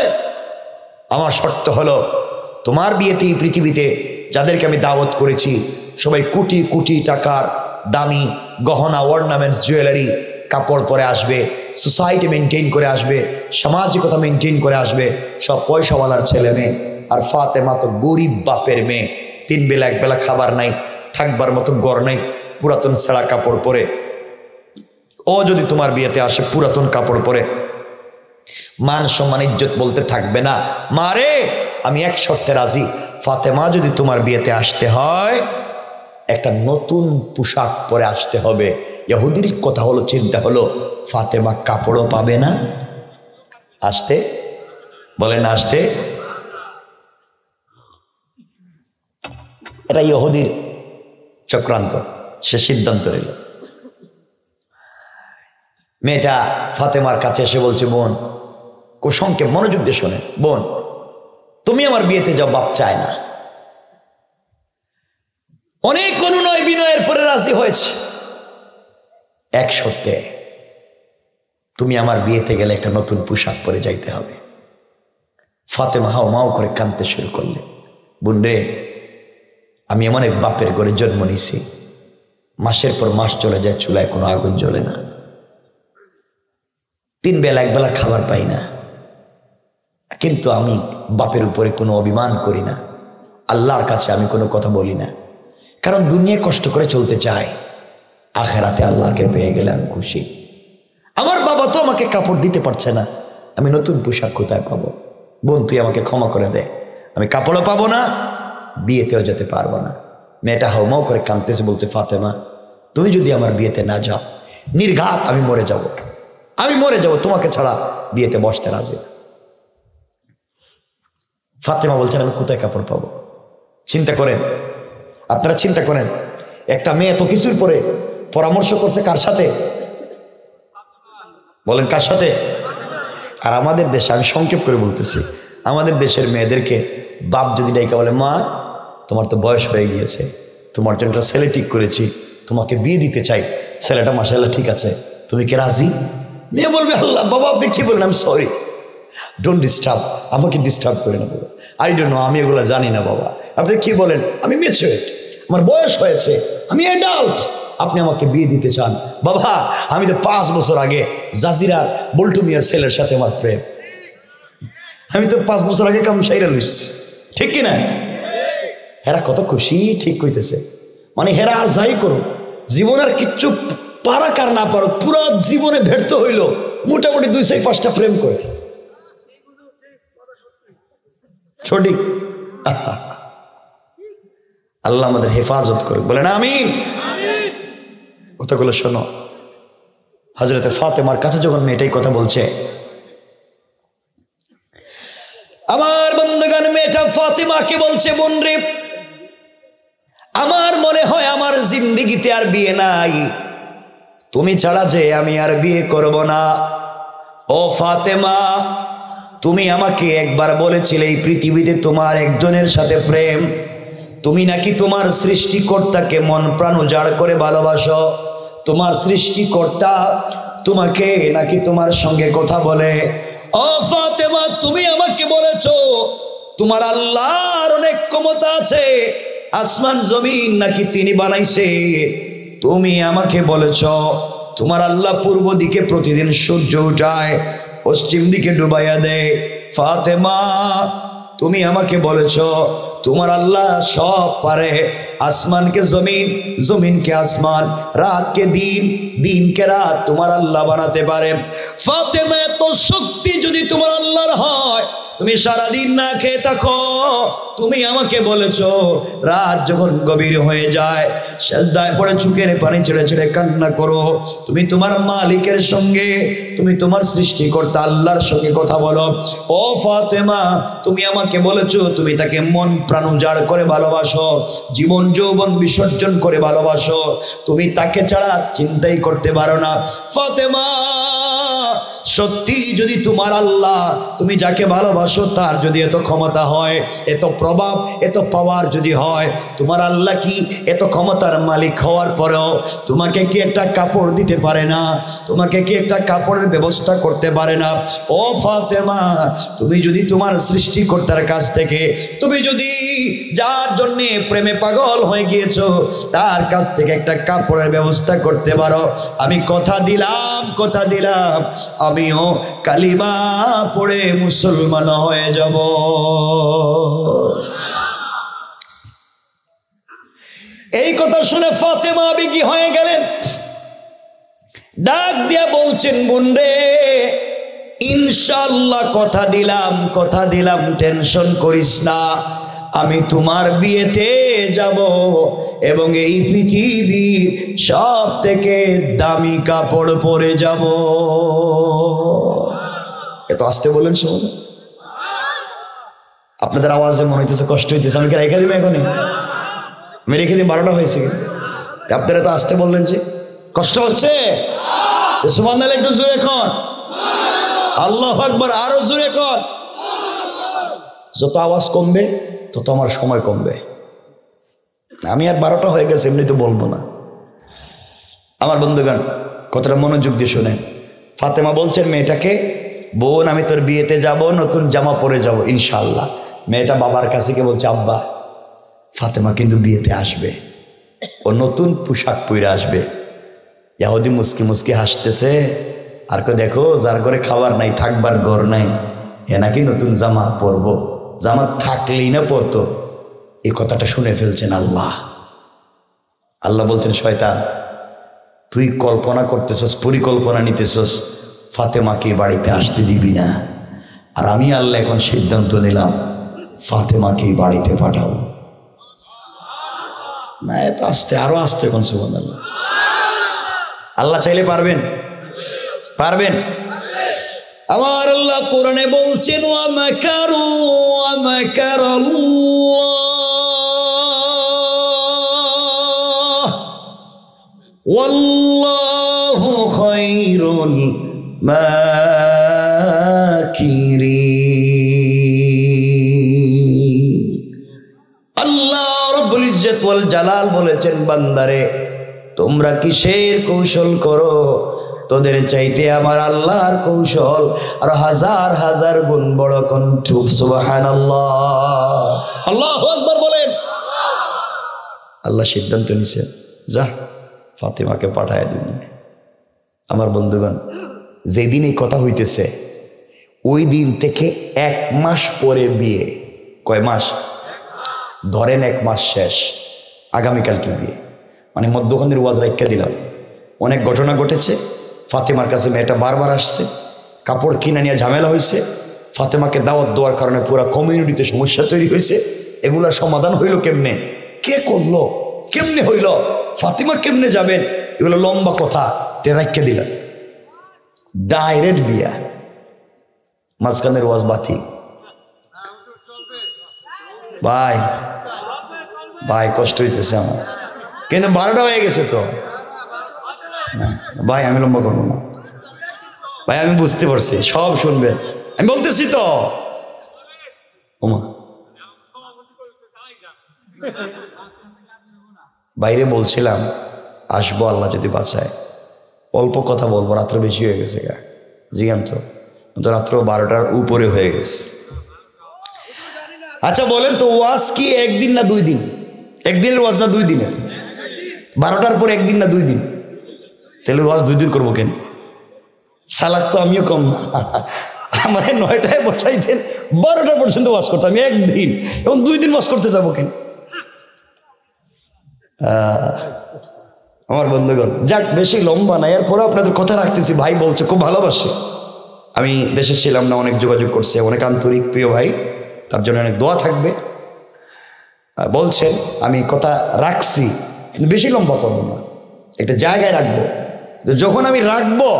আমার শর্ত হলো তোমার বিয়েতে এই পৃথিবীতে যাদেরকে আমি দাওয়াত করেছি সবাই কোটি কোটি টাকার দামি গহনা, অর্নামেন্টস, জুয়েলারি, কাপড় পরে আসবে, সোসাইটি মেনটেন করে আসবে, সামাজিকতা মেনটেন করে আসবে, সব পয়সাওয়ালার ছেলে মেয়ে। আর ফাতেমা তো গরিব বাপের মেয়ে, 3 বেলা 1 বেলা খাবার নাই, থাকবার মতো ঘর নাই, পুরাতন ছেঁড়া কাপড় পরে। ও যদি তোমার বিয়েতে আসে পুরাতন কাপড় পরে, মান সম্মান ইজ্জত বলতে থাকবে না। মারে আমি এক শর্তে রাজি, ফাতেমা যদি তোমার বিয়েতে আসতে হয় একটা নতুন পোশাক পরে আসতে হবে। ইহুদির কথা হলো, চিন্তা হলো, ফাতেমা কাপড়ও পাবে না, আসতে বলে না আসতে। এটা ইহুদির চক্রান্ত। সে সিদ্ধান্ত নিল। মেয়েটা ফাতেমার কাছে এসে বলছে, বোন, সংক্ষেপ মনোযোগ দিয়ে শোনে, বোন তুমি আমার বিয়েতে যাও, বাপ চায় না। অনেক অনুনয় বিনয়ের পরে রাজি হয়েছে, এক শর্তে, তুমি আমার বিয়েতে গেলে একটা নতুন পোশাক পরে যাইতে হবে। ফাতেমা হাও মাও করে কাঁদতে শুরু করলে, বোন রে, আমি এমন এক বাপের ঘরে জন্ম নিয়েছি, মাসের পর মাস চলে যায়, চুলায় কোনো আগুন জ্বলে না, 3 বেলা 1 বেলা খাবার পাই না, কিন্তু আমি বাপের উপরে কোনো অভিমান করি না, আল্লাহর কাছে আমি কোনো কথা বলি না, কারণ দুনিয়ায় কষ্ট করে চলতে চাই, আখেরাতে আল্লাহকে পেয়ে গেলে আমি খুশি। আমার বাবা তো আমাকে কাপড় দিতে পারছে না, আমি নতুন পোশাক কোথায় পাবো? বোন তুই আমাকে ক্ষমা করে দে, আমি কাপড়ও পাবো না, বিয়েতেও যেতে পারবো না। মেয়েটা হাউমাউ করে কাঁদতেছে, বলছে, ফাতেমা তুমি যদি আমার বিয়েতে না যাও, নির্ঘাত আমি মরে যাব, আমি মরে যাব, তোমাকে ছাড়া বিয়েতে বসতে রাজি। ফাতেমা বলছেন, আমি কোথায় কাপড় পাবো? চিন্তা করেন, আপনারা চিন্তা করেন, একটা মেয়ে তো কিছুর পরে পরামর্শ করছে কার সাথে? বলেন কার সাথে? আর আমাদের দেশে, আমি সংক্ষেপ করে বলতেছি, আমাদের দেশের মেয়েদেরকে বাপ যদি ডাইকা বলে, মা তোমার তো বয়স হয়ে গিয়েছে, তোমার জন্য একটা ছেলে ঠিক করেছি, তোমাকে বিয়ে দিতে চাই, ছেলেটা মাশাআল্লাহ ঠিক আছে, তুমি কি রাজি? মেয়ে বলবে, আল্লাহ বাবা আপনি কি বললেন, আমি সরি, ডোন্ট ডিস্টার্ব, আমাকে ডিস্টার্ব করে না বাবা, আই ডোন্ট নো, আমি এগুলো জানি না বাবা, আপনি কি বলেন, আমি ম্যাচিউরড, আমার বয়স হয়েছে, আমি অ্যাডাল্ট, আপনি আমাকে বিয়ে দিতে চান? বাবা আমি তো 5 বছর আগে জাজিরার বল্টু মিয়ার ছেলের সাথে আমার প্রেম, আমি তো 5 বছর আগে কাম সাইরা লুইস, ঠিক কিনা? হেরা কত খুশি, ঠিক কইতেছে, মানে হেরা আর যাই করো, জীবন আর কিচ্ছু পারা কার না পারো, পুরো জীবনে ব্যর্থ হইল, মোটামুটি 2-5টা প্রেম করে, সঠিক? আল্লাহ আমাদের হেফাজত করে, বলেন আমিন। কথাগুলো শোনো, হযরতে ফাতেমার কাছে যখন মেয়েটাই কথা বলছে, আমার বন্ধুগণ, মেয়েটা ফাতেমাকে বলছে, বোন রে, আমার মনে হয় আমার জিন্দেগিতে আর বিয়ে নাই, তুমি ছাড়া যে আমি আর বিয়ে করব না। ও ফাতেমা, তুমি আমাকে একবার বলেছিলে এই পৃথিবীতে তোমার একজনের সাথে প্রেম, তুমি নাকি তোমার সৃষ্টিকর্তাকে মন প্রাণ উজাড় করে ভালোবাসো, তোমার সৃষ্টিকর্তা তোমাকে নাকি তোমার সঙ্গে কথা বলে। ও ফাতেমা, তুমি আমাকে বলেছো তোমার আল্লাহর অনেক ক্ষমতা আছে, আসমান জমিন নাকি তিনি বানাইছে। তুমি আমাকে বলেছো তোমার আল্লাহ পূর্ব দিকে প্রতিদিন সূর্য উঠায়, পশ্চিম দিকে ডুবাইয়া দেয়। ফাতেমা, তুমি আমাকে বলেছো তোমার আল্লাহ সব পারে, আসমানকে জমিন, জমিনকে আসমান, রাতকে দিন, দিনকে রাত তোমার আল্লাহ বানাতে পারে। ফাতেমা, এত শক্তি যদি তোমার আল্লাহর হয়, তুমি সারাদিন না খেয়ে থাকো, তুমি আমাকে বলেছো রাত যখন গভীর হয়ে যায় সেজদায় পড়ে চোখের পানি ছেড়ে ছেড়ে কান্না করো, তুমি তোমার মালিকের সঙ্গে, তুমি তোমার সৃষ্টিকর্তা আল্লাহর সঙ্গে কথা বলো। ও ফাতেমা, তুমি আমাকে বলেছো তুমি তাকে মন প্রাণ উজাড় করে ভালোবাসো, জীবন যৌবন বিসর্জন করে ভালোবাসো, তুমি তাকে ছাড়া চিন্তাই করতে পারো না। ফাতেমা, সত্যি যদি তোমার আল্লাহ, তুমি যাকে ভালোবাসো তার যদি এত ক্ষমতা হয়, এত প্রভাব, এত পাওয়ার যদি হয়, তোমার আল্লাহ কি এত ক্ষমতার মালিক হওয়ার পরেও তোমাকে কি একটা কাপড় দিতে পারে না? তোমাকে কি একটা কাপড়ের ব্যবস্থা করতে পারে না? ও ফাতেমা, তুমি যদি তোমার সৃষ্টিকর্তার কাছ থেকে, তুমি যদি যার জন্য প্রেমে পাগল হয়ে গিয়েছো তার কাছ থেকে একটা কাপড়ের ব্যবস্থা করতে পারো, আমি কথা দিলাম আমিও কালিমা পড়ে মুসলমান হয়ে যাব। এই কথা শুনে ফাতেমা বিগি হয়ে গেলেন, ডাক দিয়া বলছেন, বোন রে, ইনশাআল্লাহ কথা দিলাম, টেনশন করিস না, আমি তোমার বিয়েতে যাব এবং এই পৃথিবীর সব থেকে দামি কাপড় পরে যাব। এত আসতে বললেন শোন, আপনাদের আওয়াজে মনে হইতেছে কষ্ট হইতেছে, আমি কি রেখে দিবো? এখনই আমি রেখে দিই, 12টা হয়েছে, আপনারা তো আসতে বললেন যে কষ্ট হচ্ছে। সুবহানাল্লাহ, একটু জোরে কর, আল্লাহু আকবার, আরো জোরে কর। যত আওয়াজ কমবে তত আমার সময় কমবে। আমি আর 12টা হয়ে গেছে এমনি তো বলবো না। আমার বন্ধুগণ, কতটা মনোযোগ দিয়ে শোনেন। ফাতেমা বলছেন মেয়েটাকে, বোন আমি তোর বিয়েতে যাব, নতুন জামা পরে যাব ইনশাআল্লাহ। মেয়েটা বাবার কাছে গিয়ে বলছে, আব্বা ফাতেমা কিন্তু বিয়েতে আসবে, ও নতুন পোশাক পরে আসবে। ইহুদি মুস্কি হাসতেছে, আর কেউ দেখো যার ঘরে খাবার নাই, থাকবার ঘর নাই, এ নাকি নতুন জামা পরবো, জামা থাকলেই না পরতো। এই কথাটা শুনে ফেলছেন আল্লাহ বলছেন, শয়তান তুই কল্পনা করতেছস, পরিকল্পনা নিতেছস, ফাতেমাকে বাড়িতে আসতে দিবি না, আর আমি আল্লাহ এখন সিদ্ধান্ত নিলাম ফাতেমাকে বাড়িতে পাঠাবো না। এত আসতে, আরো আসতে এখন। সুবহানাল্লাহ, আল্লাহ চাইলে পারবেন। আমার আল্লাহ কোরআনে বলছেন, ওয়া মাকারু ওয়া মাকারাল্লাহ ওয়াল্লাহু খায়রুল মাকিরিন। আল্লাহ রাব্বুল ইজ্জত ওয়াল জালাল বলেছেন, বান্দারে তোমরা কিসের কৌশল করো? তোদের চাইতে আমার আল্লাহর কৌশল আর হাজার হাজার গুণ বড়। কণ্ঠ সুবহানাল্লাহ, আল্লাহু আকবার বলেন। আল্লাহ সিদ্ধান্ত নিছেন, যা ফাতেমাকে পাঠায় দিবেন। আমার বন্ধুগণ, যেদিন এই কথা হইতেছে ওই দিন থেকে 1 মাস পরে বিয়ে। কয় মাস? ধরেন 1 মাস শেষ, আগামীকালকে বিয়ে, মানে মধ্যখানের ওয়াজ রাইখা দিলাম। অনেক ঘটনা ঘটেছে। ফাতেমার কাছে মেয়েটা বারবার আসছে, কাপড় কিনে নিয়ে ঝামেলা হয়েছে, ফাতেমাকে দাওয়াত দেওয়ার কারণে পুরো কমিউনিটিতে সমস্যা তৈরি হয়েছে। এগুলোর সমাধান হইল কেমনে? কে করলো? কেমনে হইল? ফাতেমা কেমনে যাবেন? এগুলো লম্বা কথা, রাইখা দিলাম। ডাইরেক্ট বিয়া, মাঝখানের ওয়াজ বাতিল। ভাই কষ্ট হইতেছে আমার, কিন্তু 12টা হয়ে গেছে তো। না ভাই, আমি লম্বা করবো না ভাই, আমি বুঝতে পারছি, সব শুনবেন, আমি বলতেছি তো। ওমা বাইরে বলছিলাম আসবো আল্লাহ যদি বাঁচায়, অল্প কথা বলবো, রাত্র বেশি হয়ে গেছে গা, জিগান তো রাত্র 12টার উপরে হয়ে গেছে। আচ্ছা বলেন তো, ওয়াজ কি 1 দিন না 2 দিন? 1 দিনের ওয়াজ না 2 দিনের? 12টার পর 1 দিন না 2 দিন? তাহলে ওয়াজ 2 দিন করবো কেন? সালাক তো আমিও কম না, আমার 9টায় বসাই দেন, 12টা পর্যন্ত ওয়াজ করতাম 1 দিন, এবং 2 দিন ওয়াজ করতে যাবো কেন? আমার বন্ধুগণ, যাক বেশি লম্বা না, এরপরে আপনাদের কথা রাখতেছি। ভাই বলছে খুব ভালোবাসে, আমি দেশে ছিলাম না, অনেক যোগাযোগ করছে, অনেক আন্তরিক প্রিয় ভাই, তার জন্য অনেক দোয়া থাকবে। বলছেন আমি কথা রাখছি, কিন্তু বেশি লম্বা করবো না, একটা জায়গায় রাখবো। যখন আমি রাখবো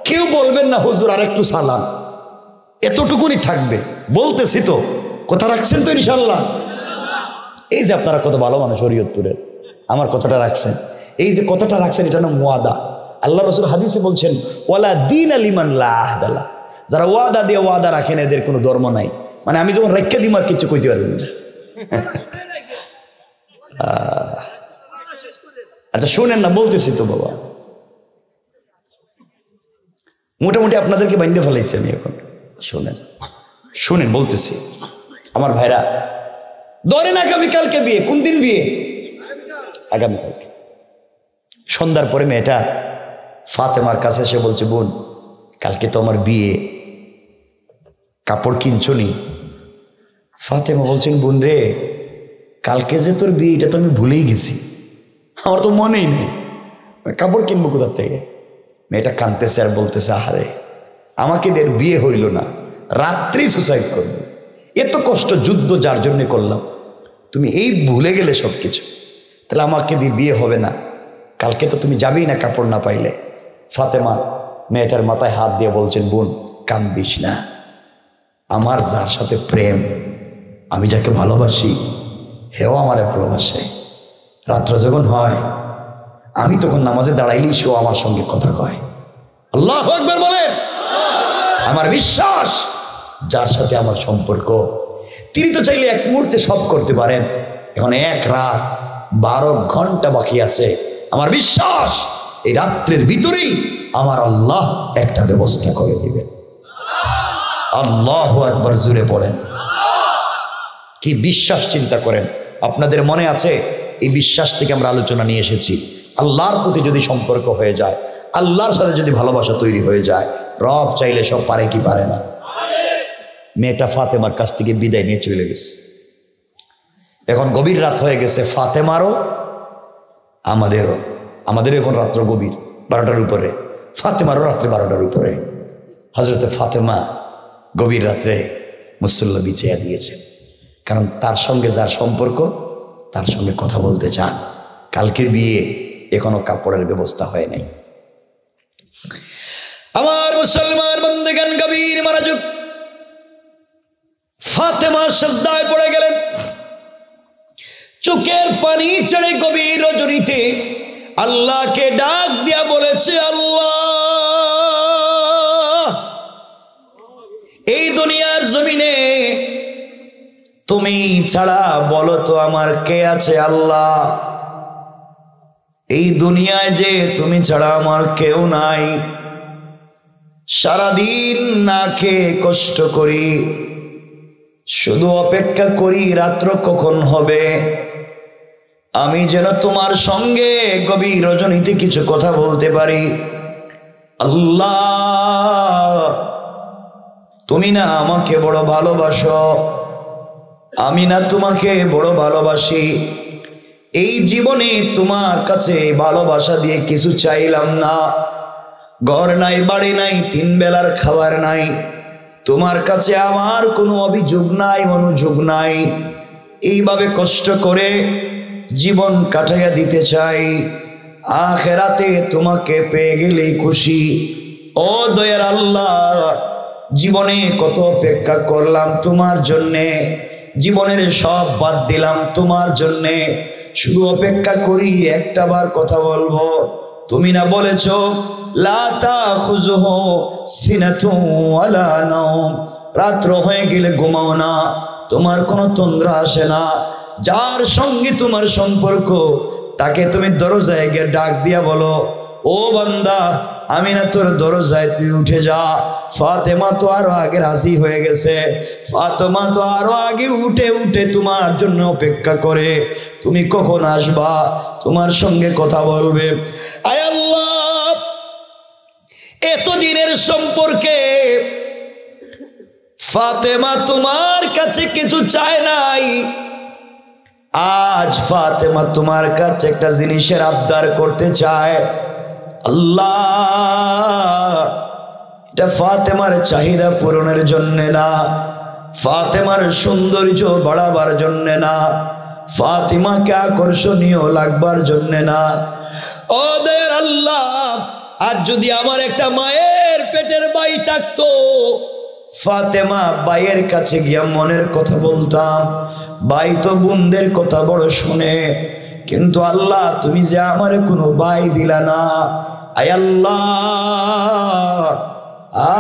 কেউ বলবেন না হুজুর আরেকটু সালাম, এতটুকুনি থাকবে। বলতেছি তো, কথা রাখছেন তো ইনশাল্লাহ? এই যে আপনারা কত ভালো মানুষ শরীয়তপুরের, আমার কথাটা রাখছেন, এই যে কথাটা রাখছেন, এটা না ওয়াদা। আল্লাহ রাসূল হাদিসে বলছেন ওয়ালা দীন লিমান লা আহদালা, যারা ওয়াদা দিয়ে ওয়াদা রাখেন এদের কোনো ধর্ম নাই। মানে আমি যখন রেখে দিম আর কিছু কইতে পারবেন না। আচ্ছা শুনেন না, বলতেছি তো বাবা, মোটামুটি আপনাদেরকে বাইন্ধে ফেলাইছি আমি এখন। শুনেন শুনেন বলতেছি আমার ভাইরা, ধরেন আগামীকালকে বিয়ে। কোন দিন বিয়ে? আগামীকালকে সন্ধ্যার পরে মেয়েটা ফাতেমার কাছে এসে বলছে, বোন কালকে তো আমার বিয়ে, কাপড় কিনছো নি? ফাতেমা বলছেন, বোন রে কালকে যে তোর বিয়ে এটা তো আমি ভুলেই গেছি, আমার তো মনেই নেই, কাপড় কিনবো কোথার থেকে? মেয়েটা কাঁদতেছে আর বলতেছে, আহারে আমাকে দের বিয়ে হইল না, রাত্রি সুসাইড করবো, এত কষ্ট যুদ্ধ যার জন্যে করলাম, তুমি এই ভুলে গেলে সব কিছু, তাহলে আমাকে দিয়ে বিয়ে হবে না, কালকে তো তুমি যাবেই না কাপড় না পাইলে। ফাতেমা মেয়েটার মাথায় হাত দিয়ে বলছেন, বোন কান্দিস না, আমার যার সাথে প্রেম, আমি যাকে ভালোবাসি হেও আমারে ভালোবাসে, রাত্র যখন হয় আমি তখন নামাজে দাঁড়াইলেই সেও আমার সঙ্গে কথা কয়। আল্লাহু আকবার বলেন। আমার বিশ্বাস যার সাথে আমার সম্পর্ক তিনি তো চাইলে এক মুহূর্তে সব করতে পারেন। এখন এক রাত 12 ঘন্টা বাকি আছে, আমার বিশ্বাস এই রাত্রের ভিতরেই আমার আল্লাহ একটা ব্যবস্থা করে দিবেন। আল্লাহু আকবার জুড়ে পড়েন। কি বিশ্বাস চিন্তা করেন। আপনাদের মনে আছে এই বিশ্বাস থেকে আমরা আলোচনা নিয়ে এসেছি, আল্লাহর প্রতি যদি সম্পর্ক হয়ে যায়, আল্লাহর সাথে যদি ভালোবাসা তৈরি হয়ে যায়, রব চাইলে সব পারে কি পারে না? মেয়েটা ফাতেমার কাছ থেকে বিদায় নিয়ে চলে গেছে। এখন গভীর রাত হয়ে গেছে, ফাতেমারও আমাদেরও এখন রাত্র গভীর 12টার উপরে, ফাতেমারও রাত্রে 12টার উপরে। হযরতে ফাতেমা গভীর রাত্রে মুসল্লা বিছিয়ে দিয়েছেন, কারণ তার সঙ্গে যার সম্পর্ক তার সঙ্গে কথা বলতে চান। কালকে বিয়ে, এখনো কাপড়ের ব্যবস্থা হয় নাই। আমার মুসলমান বন্দেগান গভীর মনোযোগ। ফাতেমা সিজদায় পড়ে গেলেন, চোখের পানি ছেড়ে গভীর রজনীতে আল্লাহকে ডাক দিয়া বলেছে, আল্লাহ এই দুনিয়ার জমিনে তুমি ছাড়া বলো তো আমার কে আছে? আল্লাহ এই দুনিয়ায় যে তুমি ছাড়া আমার কেউ নাই, সারাদিন না খেয়ে কষ্ট করি, শুধু অপেক্ষা করি রাত্র কখন হবে, আমি যেন তোমার সঙ্গে গভীর রজনীতে কিছু কথা বলতে পারি। আল্লাহ তুমি না আমাকে বড় ভালোবাসো, আমি না তোমাকে বড় ভালোবাসি, এই জীবনে তোমার কাছে ভালোবাসা দিয়ে কিছু চাইলাম না, ঘর নাই, বাড়ি নাই, 3 বেলার খাবার নাই, তোমার কাছে আমার কোনো অভিযোগ নাই, অনুযোগ নাই, এইভাবে কষ্ট করে জীবন কাটাইয়া দিতে চাই, আখিরাতে তোমাকে পেয়ে গেলেই খুশি। ও দয়ার আল্লাহ, জীবনে কত অপেক্ষা করলাম তোমার জন্যে, জীবনের সব বাদ দিলাম তোমার জন্যে, শুধু অপেক্ষা করি একটা বার কথা বলবো। তুমি না বলেছো লা তাখুযুহু সিনাতুন ওয়ালা নাওম, রাত্র হয়ে গেলে ঘুমাও না, তোমার কোনো তন্দ্রা আসে না, যার সঙ্গে তোমার সম্পর্ক তাকে তুমি দরজায় গিয়ে ডাক দিয়া বলো, ও বান্দা আমি না তোর দরজায়, তুই উঠে যা। ফাতেমা তো আরো আগে রাজি হয়ে গেছে, ফাতেমা তো আরো আগে উঠে উঠে তোমার জন্য অপেক্ষা করে, তুমি কখন আসবা, তোমার সঙ্গে কথা বলবে। আয় আল্লাহ, এতদিনের সম্পর্কে ফাতেমা তোমার কাছে কিছু চায় নাই, আজ ফাতেমা তোমার কাছে একটা জিনিসের আবদার করতে চায়। আল্লাহ এটা ফাতেমার চাহিদা পূরণের জন্য না, ফাতেমার সৌন্দর্য বাড়াবার জন্য না, ফাতেমাকে আকর্ষণীয় লাগবার জন্য না। ও দয়ার আল্লাহ, আজ যদি আমার একটা মায়ের পেটের বাই থাকতো, ফাতেমা বাইয়ের কাছে গিয়া মনের কথা বলতাম, ভাই তো বোনদের কথা বড় শুনে, কিন্তু আল্লাহ তুমি যে আমারে কোনো ভাই দিলা না, আয় আল্লাহ,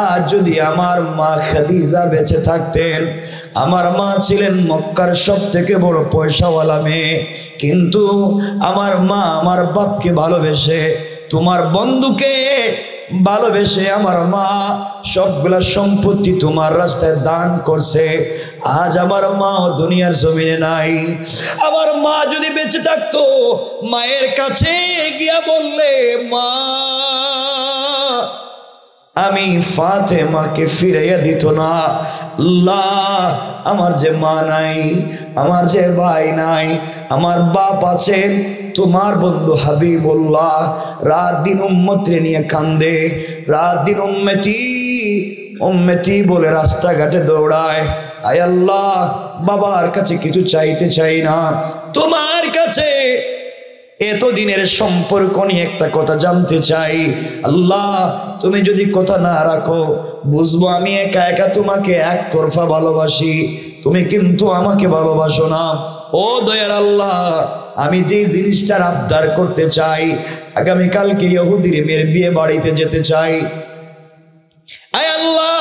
আজ যদি আমার মা খাদিজা বেঁচে থাকতেন, আমার মা ছিলেন মক্কার সব থেকে বড় পয়সাওয়ালা মেয়ে, কিন্তু আমার মা আমার বাপকে ভালোবেসে, তোমার বন্ধুকে ভালোবেসে আমার মা সবগুলা সম্পত্তি তোমার রাস্তায় দান করছে। আজ আমার মা দুনিয়ার জমিনে নাই। আমার মা যদি বেঁচে থাকতো, মায়ের কাছে গিয়া বললে, মা আমি ফাতেমাকে ফিরাইয়া দিত না। আল্লাহ, আমার যে মা নাই, আমার যে ভাই নাই, আমার বাপ আছেন, তোমার বন্ধু হাবিবুল্লাহ রাত দিন উম্মতরে নিয়ে কান্দে, রাত দিন উম্মতি উম্মতি বলে রাস্তাঘাটে দৌড়ায়। আয় আল্লাহ, বাবার কাছে কিছু চাইতে চাই না, তোমার কাছে এতদিনের সম্পর্ক নিয়ে একটা কথা জানতে চাই। আল্লাহ, তুমি যদি কথা না রাখো, বুঝবো আমি একা একা তোমাকে একতরফা ভালোবাসি, তুমি কিন্তু আমাকে ভালোবাসো না। ও দয়ার আল্লাহ, আমি যে জিনিসটার আবদার করতে চাই, আগামীকালকে ইহুদির মেয়ের বিয়ে বাড়িতে যেতে চাই। আয় আল্লাহ,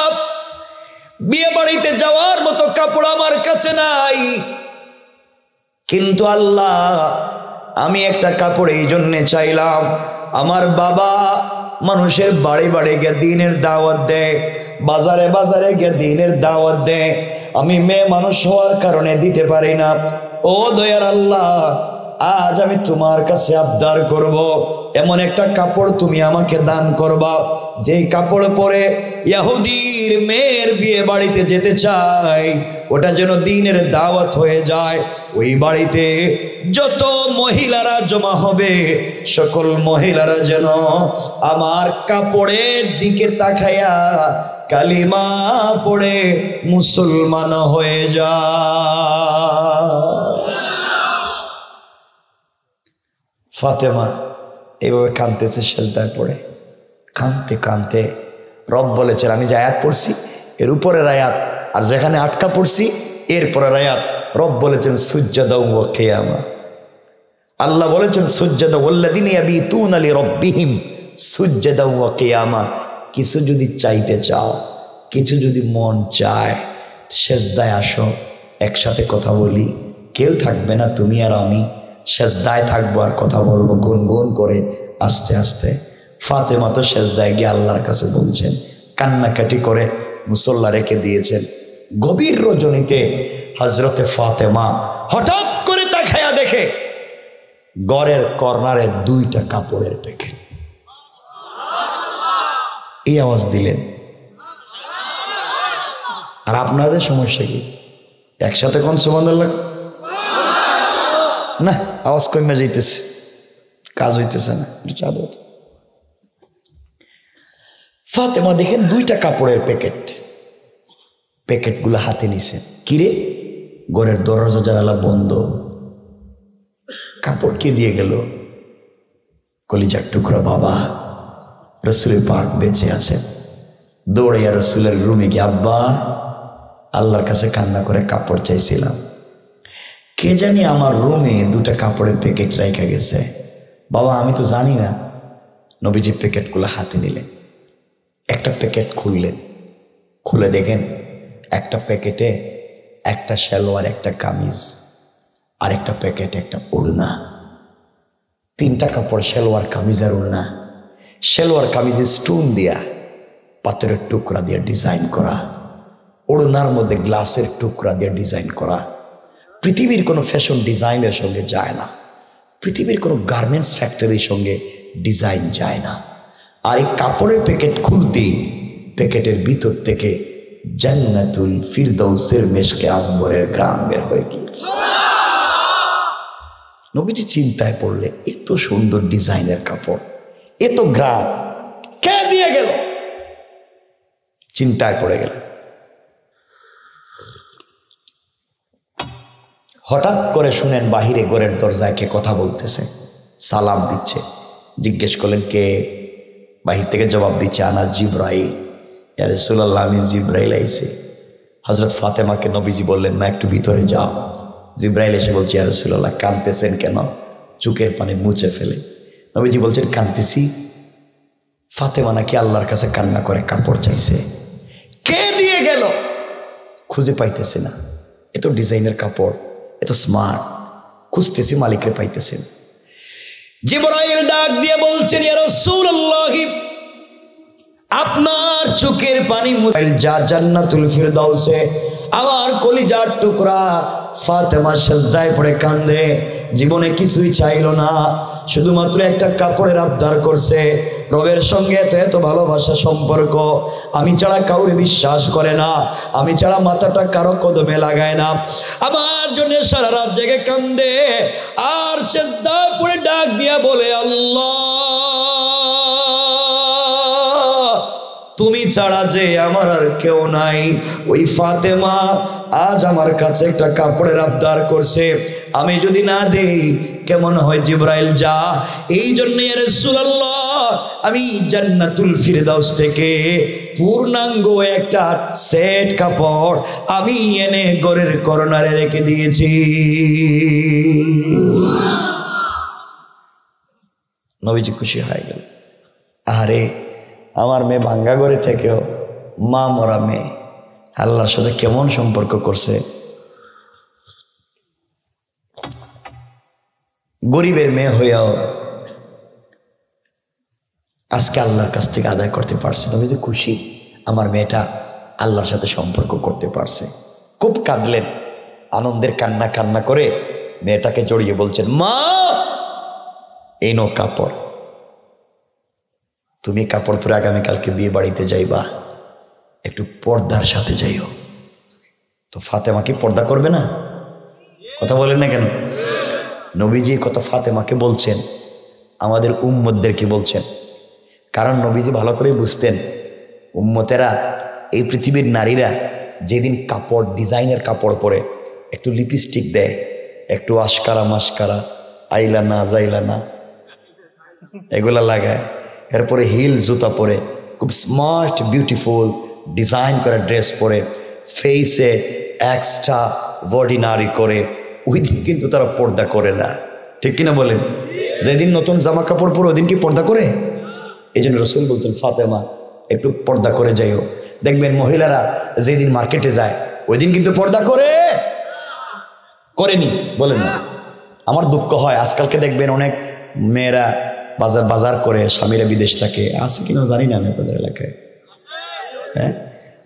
বিয়ে বাড়িতে যাওয়ার মতো কাপড় আমার কাছে নাই, কিন্তু আল্লাহ আমি একটা কাপড় এই জন্যে চাইলাম, আমার বাবা মানুষের বাড়ি বাড়ি গিয়ে দিনের দাওয়াত দেয়, বাজারে বাজারে গিয়ে দিনের দাওয়াত দেয়, আমি মেয়ে মানুষ হওয়ার কারণে দিতে পারি না। ও দয়ার আল্লাহ, আজ আমি তোমার কাছে আবদার করব, এমন একটা কাপড় তুমি আমাকে দান করবা, যেই কাপড় পরে ইহুদির মেয়ের বিয়ে বাড়িতে যেতে চাই, ওটা যেন দিনের দাওয়াত হয়ে যায়। ওই বাড়িতে যত মহিলারা জমা হবে, সকল মহিলারা যেন আমার কাপড়ের দিকে তাকায়া কালিমা পড়ে মুসলমান হয়ে যায়। ফাতেমা এইভাবে কাঁদতেছে, সেজদায় পড়ে কাঁদতে কাঁদতে রব বলেছেন, আমি যে আয়াত পড়ছি এর উপরের আয়াত, আর যেখানে আটকা পড়ছি এরপরের আয়াত। রব বলেছেন সুজ্জাদাউ ওয়া কিয়ামা, আল্লাহ বলেছেন সুজ্জাদা ওয়াল্লাযিনা ইয়াবিতুনা লিরাব্বিহিম সুজ্জাদাউ ওয়া কিয়ামা। কিছু যদি চাইতে চাও, কিছু যদি মন চায়, সেজদায় আসো, একসাথে কথা বলি, কেউ থাকবে না, তুমি আর আমি সেজদায় থাকবো আর কথা বলবো গুনগুন করে আস্তে আস্তে। ফাতেমা তো সেজদায় গিয়ে আল্লাহর কাছে বলছেন, কান্নাকাটি করে মুসল্লা রেখে দিয়েছেন। গভীর রজনীতে হজরতে ফাতেমা হঠাৎ করে তাকায়া দেখে ঘরের কর্নারে দুইটা কাপড়ের প্যাকেট। এই আওয়াজ দিলেন। আর আপনাদের সমস্যা কি? একসাথে কোন সুবহানাল্লাহ না, আওয়াজ কমে যাইতেছে, কাজ হইতেছে না। ফাতেমা দেখেন দুইটা কাপড়ের প্যাকেট, প্যাকেটগুলো হাতে নিছে। কিরে, ঘরের দরজা জানালা বন্ধ, কাপড় কে দিয়ে গেল? কলিজার টুকরা বাবা রসুল পাক বেঁচে আছেন। দৌড়াইয়া রসুলের রুমে গিয়ে, আব্বা আল্লাহর কাছে কান্না করে কাপড় চাইছিলাম, কে জানি আমার রুমে দুটা কাপড়ের প্যাকেট রাখা গেছে। বাবা আমি তো জানি না। নবীজি প্যাকেটগুলো হাতে নিলেন, একটা প্যাকেট খুললেন, খুলে দেখেন একটা প্যাকেটে একটা সালোয়ার, একটা কামিজ, আর একটা প্যাকেটে একটা ওড়না। তিনটা কাপড়, সালোয়ার কামিজ আর ওড়না। সালোয়ার কামিজে স্টোন দিয়া, পাথরের টুকরা দিয়ে ডিজাইন করা, ওড়নার মধ্যে গ্লাসের টুকরা দিয়ে ডিজাইন করা। পৃথিবীর কোনো ফ্যাশন ডিজাইনের সঙ্গে যায় না, পৃথিবীর কোনো গার্মেন্টস ফ্যাক্টরির সঙ্গে ডিজাইন যায় না। আর এই কাপড়ের প্যাকেট খুলতেই প্যাকেটের ভিতর থেকে জান্নাতুল ফিরদৌসের মেশকে আম্বরের গ্রাম বের হয়ে গিয়েছে। নবীজি চিন্তায় পড়লে, এত সুন্দর ডিজাইনের কাপড়, এত গ্রাম কে দিয়ে গেল? চিন্তায় পড়ে গেল। হঠাৎ করে শুনেন বাহিরে ঘরের দরজায় কে কথা বলতেছে, সালাম দিচ্ছে। জিজ্ঞেস করলেন কে? বাহির থেকে জবাব দিচ্ছে, আনা জিব্রাইল। ইয়া রাসূলুল্লাহ, আমি জিব্রাইল আইছে। হযরত ফাতেমাকে নবীজি বললেন, না একটু ভিতরে যাও। জিব্রাইল এসে বলছে, ইয়া রাসূলুল্লাহ কাঁদতেছেন কেন? চোখের পানি মুছে ফেলে। নবীজি বলছেন, কাঁদতেছি ফাতেমা নাকি আল্লাহর কাছে কান্না করে কাপড় চাইছে, কে দিয়ে গেল খুঁজে পাইতেছে না, এত ডিজাইনের কাপড়, এত স্মার্ট, খুঁজতেছি মালিকরে পাইতেছেন। জিবরাইল ডাক দিয়ে বলছেন, ইয়া রাসূলুল্লাহ, আপনার চোখের পানি মুছে যা জান্নাতুল ফিরদাউসে আমার কলিজার টুকরা ফাতেমা সিজদায় পড়ে কান্দে, জীবনে কিছুই চাইলো না, শুধুমাত্র একটা কাপড়ের আবদার করছে। রবের সঙ্গে এত এত ভালোবাসা সম্পর্ক, আমি ছাড়া কাউরে বিশ্বাস করে না, আমি ছাড়া মাথাটা কারো কদমে লাগায় না, আমার জন্য সারা রাত জেগে কান্দে আর সিজদায় পড়ে ডাক দিয়া বলে, আল্লাহ তুমি ছাড়া যে আমার আর কেউ নাই। ওই ফাতেমা আজ আমার কাছে একটা কাপড়ের আবদার করছে, আমি যদি না দেই কেমন হয়? জিবরাইল যা, এই জন্য ইয়া রাসূলুল্লাহ আমি জান্নাতুল ফিরদাউস থেকে পূর্ণাঙ্গ একটা সেট কাপড় আমি এনে ঘরের কর্নারে রেখে দিয়েছি। নবীজি খুশি হয়ে গেল, আরে আমার মেয়ে ভাঙ্গা ঘরে থেকেও মা মরা মেয়ে আল্লাহর সাথে কেমন সম্পর্ক করছে। গরিবের মেয়ে হইয়াও আজকে আল্লাহর কাছ থেকে আদায় করতে পারছে। নবীজি খুশি, আমার মেয়েটা আল্লাহর সাথে সম্পর্ক করতে পারছে। খুব কাঁদলেন, আনন্দের কান্না কান্না করে মেয়েটাকে জড়িয়ে বলছেন, মা এই নো কাপড়, তুমি কাপড় পরে আগামীকালকে বিয়ে বাড়িতে যাইবা, একটু পর্দার সাথে যাইও। তো ফাতেমা কি পর্দা করবে না? কথা বলেন না কেন? নবীজি কথা ফাতেমাকে বলছেন, আমাদের উম্মতদেরকে বলছেন, কারণ নবীজি ভালো করে বুঝতেন উম্মতেরা, এই পৃথিবীর নারীরা যেদিন কাপড় ডিজাইনের কাপড় পরে, একটু লিপস্টিক দেয়, একটু আশকারা মাস্কারা, আইলানা জাইলানা এগুলা লাগায়, এরপরে হিল জুতা পরে, খুব স্মার্ট বিউটিফুল ডিজাইন করা ড্রেস পরে, ফেসে এক্সট্রা অর্ডিনারি করে, ওই দিন কিন্তু তারা পর্দা করে না, ঠিক কিনা বলেন? যেদিন নতুন জামা কাপড় পরে ওই দিন কি পর্দা করে? এই জন্য রাসূল বলছেন, ফাতেমা একটু পর্দা করে যাইও। দেখবেন মহিলারা যেদিন মার্কেটে যায় ওই দিন কিন্তু পর্দা করেনি, বলেন না? আমার দুঃখ হয়, আজকালকে দেখবেন অনেক মেয়েরা বাজার করে, স্বামীরা বিদেশ থাকে, আছে কিনা জানি না আমি আপনাদের এলাকায়, হ্যাঁ।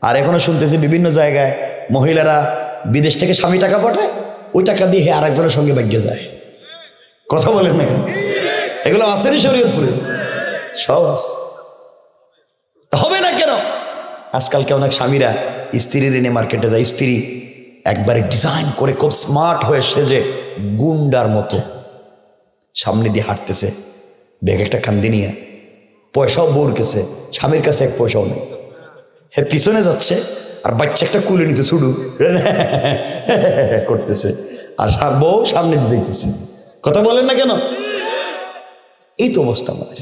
আর এখনো শুনতেছি বিভিন্ন জায়গায় মহিলারা বিদেশ থেকে স্বামী টাকা পাঠায়, ওই টাকা দিয়ে আরেকজনের সঙ্গে ভাগ্যে যায়। কথা বলেন না কেন? এগুলো আসেনি শরীয়তপুরে? সব আছে, হবে না কেন? আজকালকে অনেক স্বামীরা স্ত্রীর এনে মার্কেটে যায়, স্ত্রী একবারে ডিজাইন করে খুব স্মার্ট হয়ে সেজে গুন্ডার মতো সামনে দিয়ে হাঁটতেছে, ব্যাগ একটা কান্দি নিয়ে, পয়সাও বউর কাছে, স্বামীর কাছে এক পয়সাও নেই, হে পিছনে যাচ্ছে আর বাচ্চা একটা কুলে নিচে ছুডু করতেছে, আর বউ সামনে দিয়ে যাইতেছে। কথা বলেন না কেন? এই তো অবস্থা আমাদের।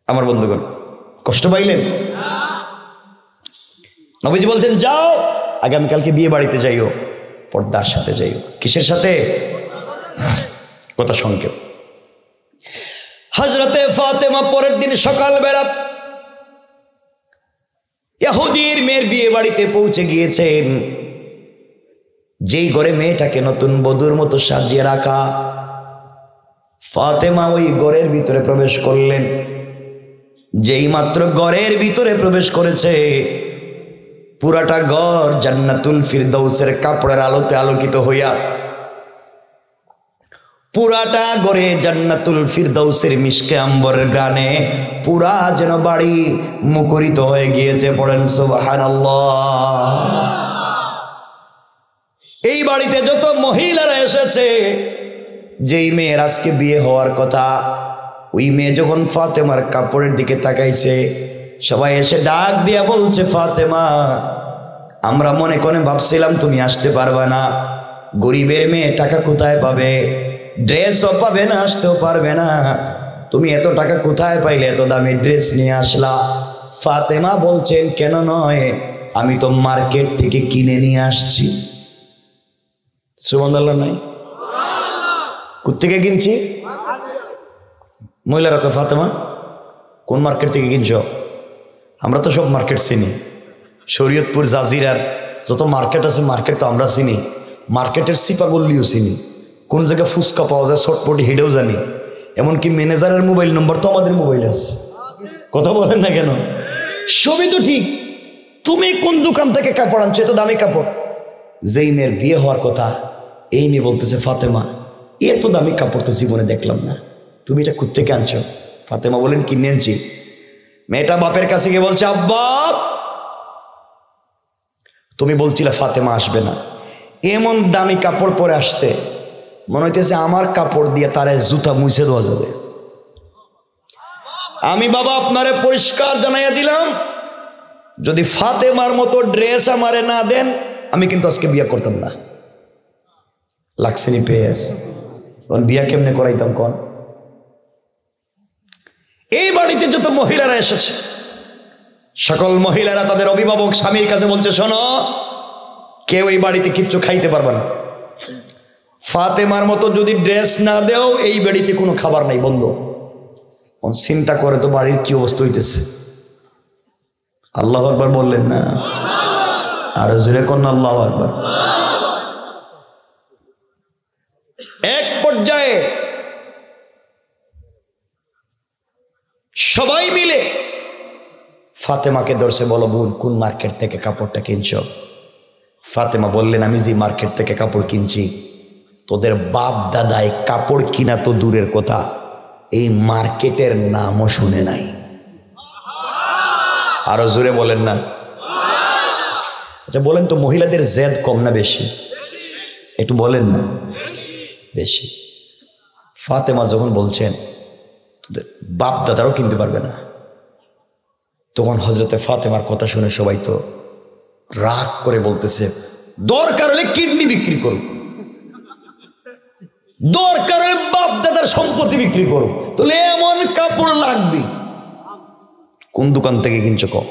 আমার বন্ধুগণ, কষ্ট পাইলেন? নবীজি বলছেন, যাও আগামীকালকে বিয়ে বাড়িতে যাইও, পর্দার সাথে যাইও। কিসের সাথে? কথা সংক্ষেপ। হযরতে ফাতেমা পরের দিন সকালবেলা ইহুদির মেয়ের বিয়ে বাড়িতে পৌঁছে গিয়েছেন। যেই ঘরে মেয়েটাকে নতুন বধূর মতো সাজিয়ে রাখা, ফাতেমা ওই ঘরের ভিতরে প্রবেশ করলেন। যেই মাত্র ঘরের ভিতরে প্রবেশ করেছে, পুরাটা ঘর জান্নাতুল ফিরদাউসের কাপড়ের আলোতে আলোকিত হইয়া, পুরাটা ঘরে জান্নাতুল ফিরদাউসের মিশকে আম্বরের গ্রানে পুরা যেন বাড়ি মুখরিত হয়ে গিয়েছে। পড়েন সুবহানাল্লাহ। এই বাড়িতে যত মহিলারা এসেছে, যেই মেয়ের আজকে বিয়ে হওয়ার কথা, ওই মেয়ে যখন ফাতেমার কাপড়ের দিকে তাকাইছে, সবাই এসে ডাক দিয়া বলছে, ফাতেমা আমরা মনে করে ভাবছিলাম তুমি আসতে পারবা না, গরিবের মেয়ে টাকা কোথায় পাবে, ড্রেসও পাবে না, আসতেও পারবে না, তুমি এত টাকা কোথায় পাইলে এত দামি ড্রেস নিয়ে আসলা? ফাতেমা বলছেন, কেন নয়, আমি তো মার্কেট থেকে কিনে নিয়ে আসছি। সুবহানাল্লাহ নাই? কোত্থেকে কিনছি? মহিলারা কয়, ফাতেমা কোন মার্কেট থেকে কিনছো? আমরা তো সব মার্কেট চিনি, শরীয়তপুর জাজিরার যত মার্কেট আছে মার্কেট তো আমরা চিনি, মার্কেটের সিপাগল্লিও চিনি, কোন জায়গায় ফুচকা পাওয়া যায় চটপটি হেডেও জানি, এমনকি ম্যানেজারের মোবাইল নম্বর তো আমাদের মোবাইল আছে। কথা বলেন না কেন? সবই তো ঠিক। তুমি কোন দোকান থেকে কাপড় আনছো? এত দামি কাপড়। যেই মেয়ের বিয়ে হওয়ার কথা এই মেয়ে বলতেছে ফাতেমা এত দামি কাপড় তো জীবনে দেখলাম না, তুমি এটা কোত্থেকে আনছো? ফাতেমা বলেন কিনে আনছি। মেয়েটা বাপের কাছে গিয়ে বলছে আব্বা তুমি বলছিলে ফাতেমা আসবে না, এমন দামি কাপড় পরে আসছে, মনে হইতেছে আমার কাপড় দিয়ে তারে জুতা মুছে দেওয়া যাবে। আমি বাবা আপনারে পরিষ্কার জানাইয়া দিলাম, যদি ফাতেমার মতো ড্রেস আমারে না দেন আমি কিন্তু আজকে বিয়ে করতাম না। লাগছেনি পেস বিয়া কেমনে করাইতাম কোন? এই বাড়িতে যত মহিলারা এসেছে সকল মহিলারা তাদের অভিভাবক স্বামীর কাছে বলছে শোনো, কেউ এই বাড়িতে কিচ্ছু খাইতে পারবে না, ফাতেমার মতো যদি ড্রেস না দেও এই বাড়িতে কোনো খাবার নাই, বন্ধ। চিন্তা করে তো বাড়ির কি অবস্থা হইতেছে। আল্লাহু আকবার বললেন না? আর জোরে কোন আল্লাহু আকবার। এক পর্যায়ে সবাই মিলে ফাতেমাকে ধরছে, বলো বোন কোন মার্কেট থেকে কাপড়টা কিনছো? ফাতেমা বললেন আমি যে মার্কেট থেকে কাপড় কিনছি তোদের বাপ দাদাই কাপড় কিনা তো দূরের কথা, এই মার্কেটের নামও শুনে নাই। আরো জোরে বলেন না? আচ্ছা বলেন তো মহিলাদের জেদ কম না বেশি? একটু বলেন না। বেশি। ফাতেমা যখন বলছেন তোদের বাপ দাদারও কিনতে পারবে না, তখন হজরতে ফাতেমার কথা শুনে সবাই তো রাগ করে বলতেছে দরকার হলে কিডনি বিক্রি করো, দরকার হলে বাপ দাদার সম্পত্তি বিক্রি করো, তাহলে এমন কাপড় লাগবে। কোন দোকান থেকে কিনছো কম?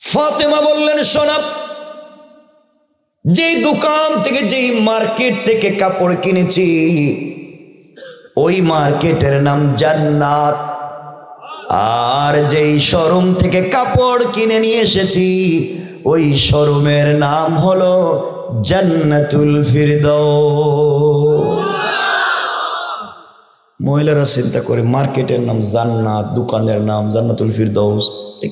ফাতেমা বললেন শোনা, যেই দোকান থেকে যেই মার্কেট থেকে কাপড় কিনেছি ওই মার্কেটের নাম জান্নাত, আর যেই শোরুম থেকে কাপড় কিনে নিয়ে এসেছি ওই শোরুমের নাম হলো জান্নাতুল ফিরদাউস। মহিলারা চিন্তা করে মার্কেটের নাম জান্নাত, দোকানের নাম জান্নাতুল ফিরদাউস,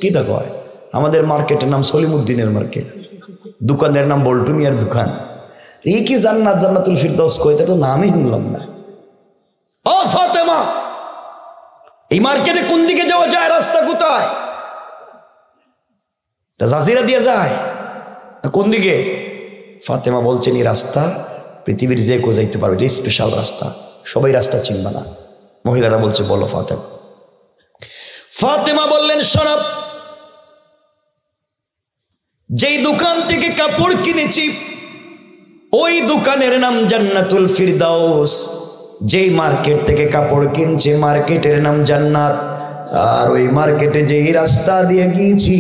কি দেখো হয়? আমাদের মার্কেটের নাম সলিমুদ্দিনের মার্কেট, দোকানের নাম বল্টু মিয়ার দোকান, এই কি জান্নাত জান্নাতুল ফিরদাউস কই? এটা তো নামই শুনলাম না। ও ফাতেমা এই মার্কেটে কোন দিকে যাওয়া যায়? রাস্তা কোথায়? জাজিরা দিয়ে যায় কোন দিকে? ফাতেমা বলছেন এই রাস্তা পৃথিবীর যে কেউ যাইতে পারবে, এটা স্পেশাল রাস্তা, সবাই রাস্তা চিনবে না। মহিলারা বলছে বলো ফাতেমা। ফাতেমা বললেন শোনো, যেই দোকান থেকে কাপড় কিনেছি ওই দোকানের নাম জান্নাতুল ফিরদাউস, যেই মার্কেট থেকে কাপড় কিনছে মার্কেটের নাম জান্নাত, আর ওই মার্কেটে যেই রাস্তা দিয়ে গিয়েছি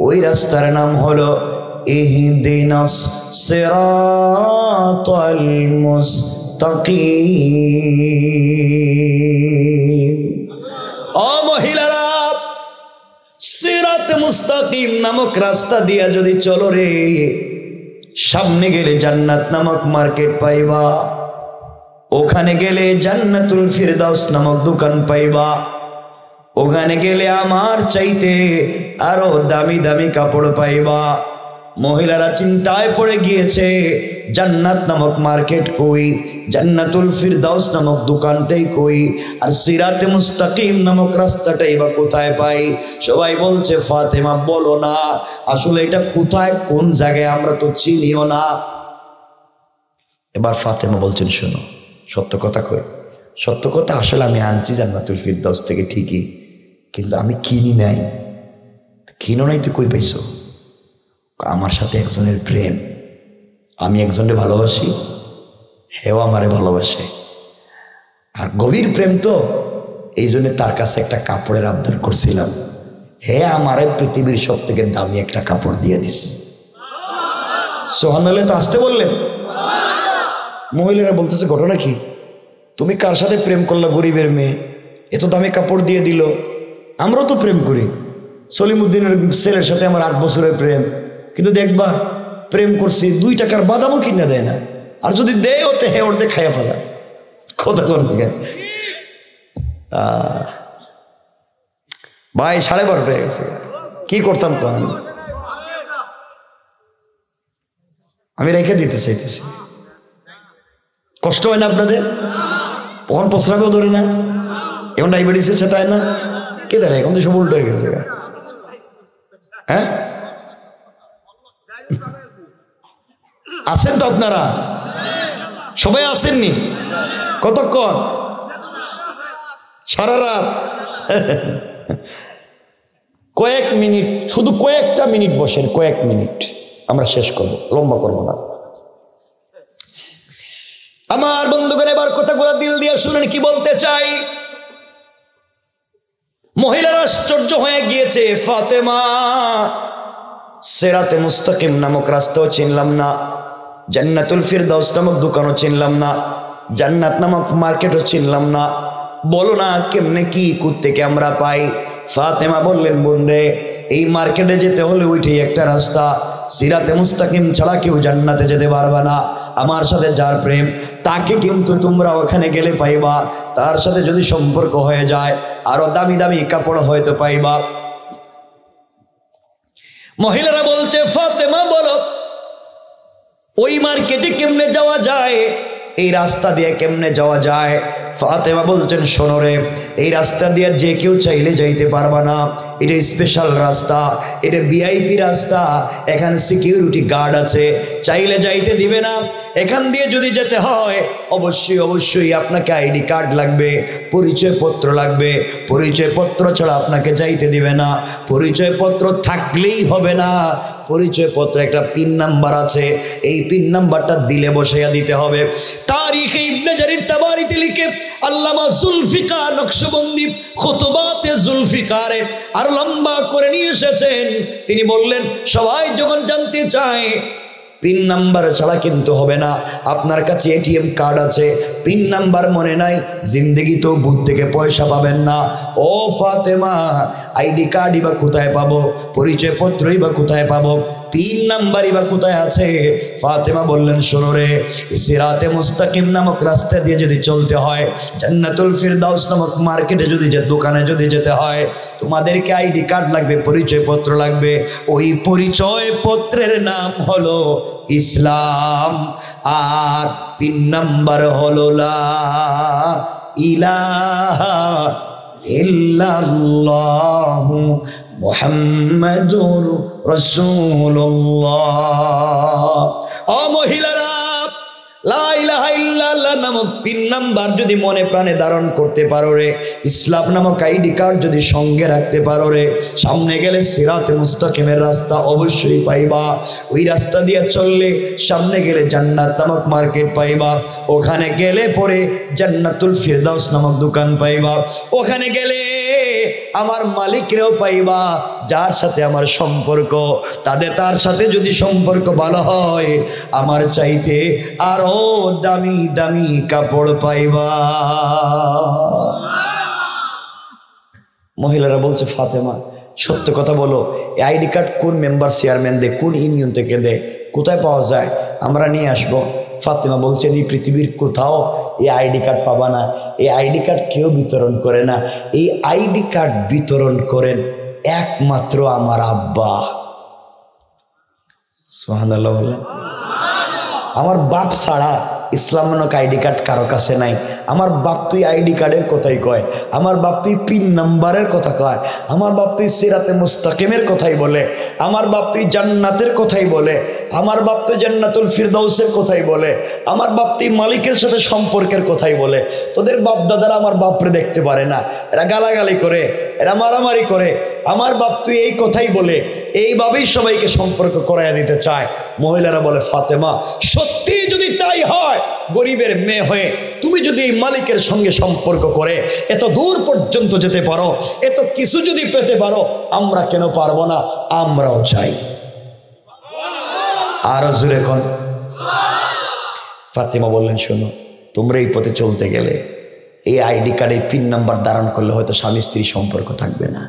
ওই রাস্তার নাম হলো ইহদিনাস সিরাতাল মুস্তাকিম। ও মহিলারা, সিরাতে মুস্তাকিম নামক রাস্তা দিয়া যদি চলো রে, সামনে গেলে জান্নাত নামক মার্কেট পাইবা, ওখানে গেলে জান্নাতুল ফিরদাউস নামক দোকান পাইবা, ওখানে গেলে আমার চাইতে আরো দামি দামি কাপড় পাইবা। মহিলারা চিন্তায় পড়ে গিয়েছে জান্নাত নামক মার্কেট কই, জান্নাতুল ফিরদাউস নামক দোকানটাই কই, আর সিরাতে মুস্তাকিম নামক রাস্তাটাই বা কোথায় পাই? সবাই বলছে ফাতেমা বলো না আসলে এটা কোথায়, কোন জায়গায় আমরা তো চিনিও না। এবার ফাতেমা বলছেন শোনো সত্য কথা কই, সত্য কথা আসলে আমি আনছি জান্নাতুল ফিরদাউস থেকে ঠিকই, কিন্তু আমি কিনি নাই। কিনো নাই তুই কই পাইছো? আমার সাথে একজনের প্রেম, আমি একজনকে ভালোবাসি, হেও আমারে ভালোবাসে, আর গভীর প্রেম তো এই জন্য তার কাছে একটা কাপড়ের আবদার করছিলাম, হে আমারে পৃথিবীর সব থেকে দামি একটা কাপড় দিয়ে দিস। সুবহানাল্লাহ তো আসতে বললেন। মহিলারা বলতেছে ঘটনা কি? তুমি কার সাথে প্রেম করলা? গরিবের মেয়ে, এত দামি কাপড় দিয়ে দিল। আমরাও তো প্রেম করি, সলিমুদ্দিনের ছেলের সাথে আমার 8 বছরের প্রেম, কিন্তু দেখবা প্রেম করছি 2 টাকার বাদামও কিনে দেয় না, আর যদি দেয় ওতে হে ওর দিয়ে খাইয়া ফেলায়। কথা করবেন ভাই, 12:30 হয়ে গেছে, কি করতাম তো আমি রেখে দিতে চাইতেছি। কষ্ট হয় না আপনাদের? কখন প্রস্রাবেও ধরে না, এখন ডায়াবেটিসের সাথে হয় না, কে ধরে? এখন তো সব উল্টো হয়ে গেছে। হ্যাঁ, আছেন তো আপনারা? সবাই আসেননি? কতক্ষণ? সারা রাত? কয়েক মিনিট, শুধু কয়েকটা মিনিট বসেন, কয়েক মিনিট, আমরা শেষ করব, লম্বা করব না। আমার বন্ধুগণ, এবার কথাগুলো দিল দিয়ে শুনেন কি বলতে চাই। মহিলার আশ্চর্য হয়ে গিয়েছে। ফাতেমা, সিরাতে মুস্তাকিম নামক রাস্তাও চিনলাম না, জান্নাতুল ফিরদাউস নামক দোকানও চিনলাম না, জান্নাত নামক মার্কেটও চিনলাম না, বলো না কেমনে কি থেকে আমরা পাই? ফাতেমা বললেন, বোন রে, এই মার্কেটে যেতে হলে ওইটাই একটা রাস্তা, সিরাতে মুস্তাকিম ছাড়া কেউ জান্নাতে যেতে পারবে না। আমার সাথে যার প্রেম তাকে কিন্তু তোমরা ওখানে গেলে পাইবা, তার সাথে যদি সম্পর্ক হয়ে যায় আরো দামি দামি কাপড় হয়তো পাইবা। মহিলারা বলছে, ফাতেমা বলো ওই মার্কেটে কেমনে যাওয়া যায়, এই রাস্তা দিয়ে কেমনে যাওয়া যায়? ফাতেমা বলছেন, শোনো রে, এই রাস্তা দিয়ে যে কেউ চাইলে যাইতে পারবা না, এটা স্পেশাল রাস্তা, এটা ভিআইপি রাস্তা, এখানে সিকিউরিটি গার্ড আছে, চাইলে যাইতে দিবে না। এখান দিয়ে যদি যেতে হয় অবশ্যই অবশ্যই আপনাকে আইডি কার্ড লাগবে, পরিচয়পত্র লাগবে, পরিচয়পত্র ছাড়া আপনাকে যাইতে দিবে না। পরিচয়পত্র থাকলেই হবে না, পরিচয়পত্র একটা পিন নাম্বার আছে, এই পিন নাম্বারটা দিলে বসাইয়া দিতে হবে। তারিখে ইবনে জারির তাবারিতে লিখে আল্লামা জুলফিকার নকশবন্দি খুতুবাতে জুলফিকারে আর লম্বা করে নিয়ে এসেছেন। তিনি বললেন, সবাই যখন জানতে চায় পিন নাম্বার ছাড়া কিন্তু হবে না। আপনার কাছে এটিএম কার্ড আছে, পিন নাম্বার মনে নাই, জিন্দেগি তো বুথ থেকে পয়সা পাবেন না। ও ফাতেমা, আইডি কার্ডই বা কোথায় পাবো, পরিচয়পত্রই বা কোথায় পাবো, পিন নাম্বারই বা কোথায় আছে? ফাতেমা বললেন, শোনো রে, সিরাতে মুস্তাকিম নামক রাস্তা দিয়ে যদি চলতে হয়, জান্নাতুল ফিরদাউস নামক মার্কেটে যদি দোকানে যদি যেতে হয়, তোমাদেরকে আইডি কার্ড লাগবে, পরিচয়পত্র লাগবে। ওই পরিচয়পত্রের নাম হলো ইসলাম, আর পিন নাম্বার হলো লা ইলাহা ইল্লাল্লাহু মুহাম্মাদুর রাসূলুল্লাহ। ও মহিলারা, লা ইলাহা ইল্লাল্লাহ নামক পিন নাম্বার যদি মনে প্রাণে ধারণ করতে পারো রে, ইসলাম নামক আইডি কার্ড যদি সঙ্গে রাখতে পারো রে, সামনে গেলে সিরাতে মুস্তাকিমের রাস্তা অবশ্যই পাইবা। ওই রাস্তা দিয়ে চললে সামনে গেলে জান্নাত নামক মার্কেট পাইবা, ওখানে গেলে পরে জান্নাতুল ফিরদাউস নামক দোকান পাইবা, ওখানে গেলে আমার মালিকরেও পাইবা, যার সাথে আমার সম্পর্ক, তার সাথে যদি সম্পর্ক ভালো হয় আমার চাইতে আরো দামি দামি কাপড় পাইবা। মহিলারা বলছে, ফাতেমা সত্য কথা বলো, এই আইডি কার্ড কোন মেম্বার চেয়ারম্যান দেয়, কোন ইউনিয়ন থেকে দেয়, কোথায় পাওয়া যায়, আমরা নিয়ে আসবো। ফাতেমা বলছেন, এই পৃথিবীর কোথাও এই আইডি কার্ড পাবা না, এই আইডি কার্ড কেউ বিতরণ করে না, এই আইডি কার্ড বিতরণ করেন একমাত্র আমার আব্বা। সুবহানাল্লাহ বলেন। আমার বাপ ছাড়া ইসলাম নামক আইডি কার্ড কারো কাছে নাই। আমার বাপ তুই আইডি কার্ডের কথাই কয়, আমার বাপ তুই পিন নাম্বারের কথা কয়, আমার বাপ তুই সিরাতে মুস্তাকিমের কথাই বলে, আমার বাপ তুই জান্নাতের কথাই বলে, আমার বাপ তুই জান্নাতুল ফিরদাউসের কথাই বলে, আমার বাপ তুই মালিকের সাথে সম্পর্কের কথাই বলে। তোদের বাপ দাদারা আমার বাপরে দেখতে পারে না, এরা গালাগালি করে, এরা মারামারি করে, আমার বাপ তুই এই কথাই বলে, এইভাবেই সবাইকে সম্পর্ক করাইয়া দিতে চায়। মহিলারা বলে, ফাতেমা সত্যি যদি তাই হয়, গরিবের মেয়ে হয়ে তুমি যদি এই মালিকের সঙ্গে সম্পর্ক করে এত দূর পর্যন্ত যেতে পারো, এত কিছু যদি পেতে পারো, আমরা কেন পারবো না? আমরাও চাই। আরো জোরে কোন। ফাতেমা বললেন, শোনো, তোমরা এই পথে চলতে গেলে এই আইডি কার্ডে পিন নাম্বার ধারণ করলে হয়তো স্বামী স্ত্রী সম্পর্ক থাকবে না,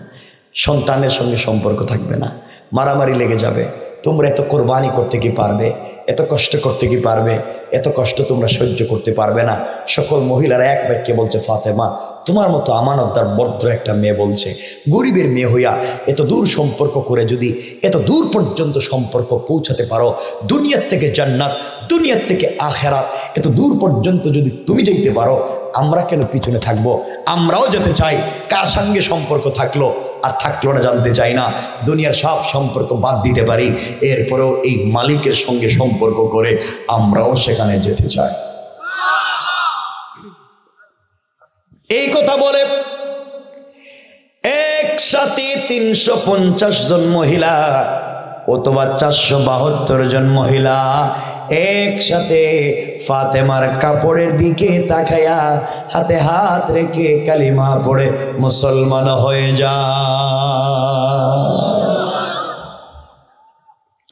সন্তানের সঙ্গে সম্পর্ক থাকবে না, মারামারি লেগে যাবে। তোমরা এত কোরবানি করতে কি পারবে? এত কষ্ট করতে কি পারবে? এত কষ্ট তোমরা সহ্য করতে পারবে না। সকল মহিলারা এক বাক্যে বলছে, ফাতেমা তোমার মতো আমানতদার ভদ্র একটা মেয়ে বলছে, গরিবের মেয়ে হইয়া এত দূর সম্পর্ক করে যদি এত দূর পর্যন্ত সম্পর্ক পৌঁছাতে পারো, দুনিয়ার থেকে জান্নাত, দুনিয়ার থেকে আখেরাত, এত দূর পর্যন্ত যদি তুমি যেতে পারো, আমরা কেন পিছনে থাকবো? আমরাও যেতে চাই। কার সঙ্গে সম্পর্ক থাকলো আর থাকলো না জানতে চাই না। দুনিয়ার সব সম্পর্ক বাদ দিতে পারি, এরপরেও এই মালিকের সঙ্গে সম্পর্ক করে আমরাও সেখানে যেতে চাই। এই কথা বলে একসাথে 350 জন মহিলা অথবা 472 জন মহিলা একসাথে ফাতেমার কাপড়ের দিকে তাকায়া হাতে হাত রেখে কালিমা পড়ে মুসলমান হয়ে যায়।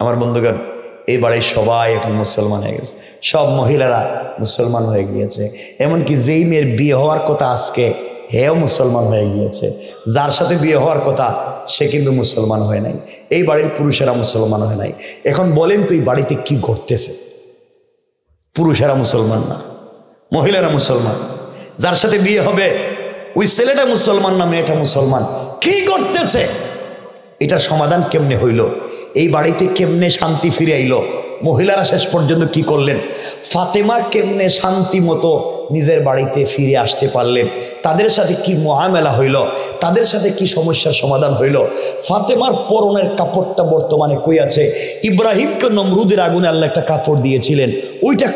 আমার বন্ধুগণ, এই বাড়ির সবাই এখন মুসলমান হয়ে গেছে, সব মহিলারা মুসলমান হয়ে গিয়েছে। এমনকি যেই মেয়ের বিয়ে হওয়ার কথা আজকে, হেও মুসলমান হয়ে গিয়েছে। যার সাথে বিয়ে হওয়ার কথা সে কিন্তু মুসলমান হয় নাই। এই বাড়ির পুরুষেরা মুসলমান হয় নাই। এখন বলেন তো এই বাড়িতে কি ঘটতেছে? পুরুষেরা মুসলমান না, মহিলারা মুসলমান। যার সাথে বিয়ে হবে ওই ছেলেটা মুসলমান না মেয়েটা মুসলমান। কি করতেছে? এটার সমাধান কেমনে হইল? এই বাড়িতে কেমনে শান্তি ফিরে আইল? মহিলারা শেষ পর্যন্ত কি করলেন? ফাতেমা কেমনে শান্তি মতো নিজের বাড়িতে ফিরে আসতে পারলেন? তাদের সাথে কি মুআমেলা হইল? তাদের সাথে কি সমস্যার সমাধান হইল? ফাতেমার পরনের কাপড়টা বর্তমানে কই আছে? ইব্রাহিমকে নমরুদের আগুনে আল্লাহ একটা কাপড় দিয়েছিলেন, ওইটা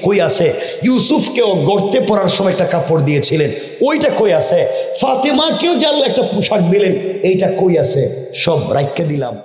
কই আছে? ইউসুফকেও গর্তে পড়ার সময় একটা কাপড় দিয়েছিলেন, ওইটা কই আছে? ফাতেমাকেও যে আল্লাহ একটা পোশাক দিলেন, এইটা কই আছে? সব রাইখা দিলাম।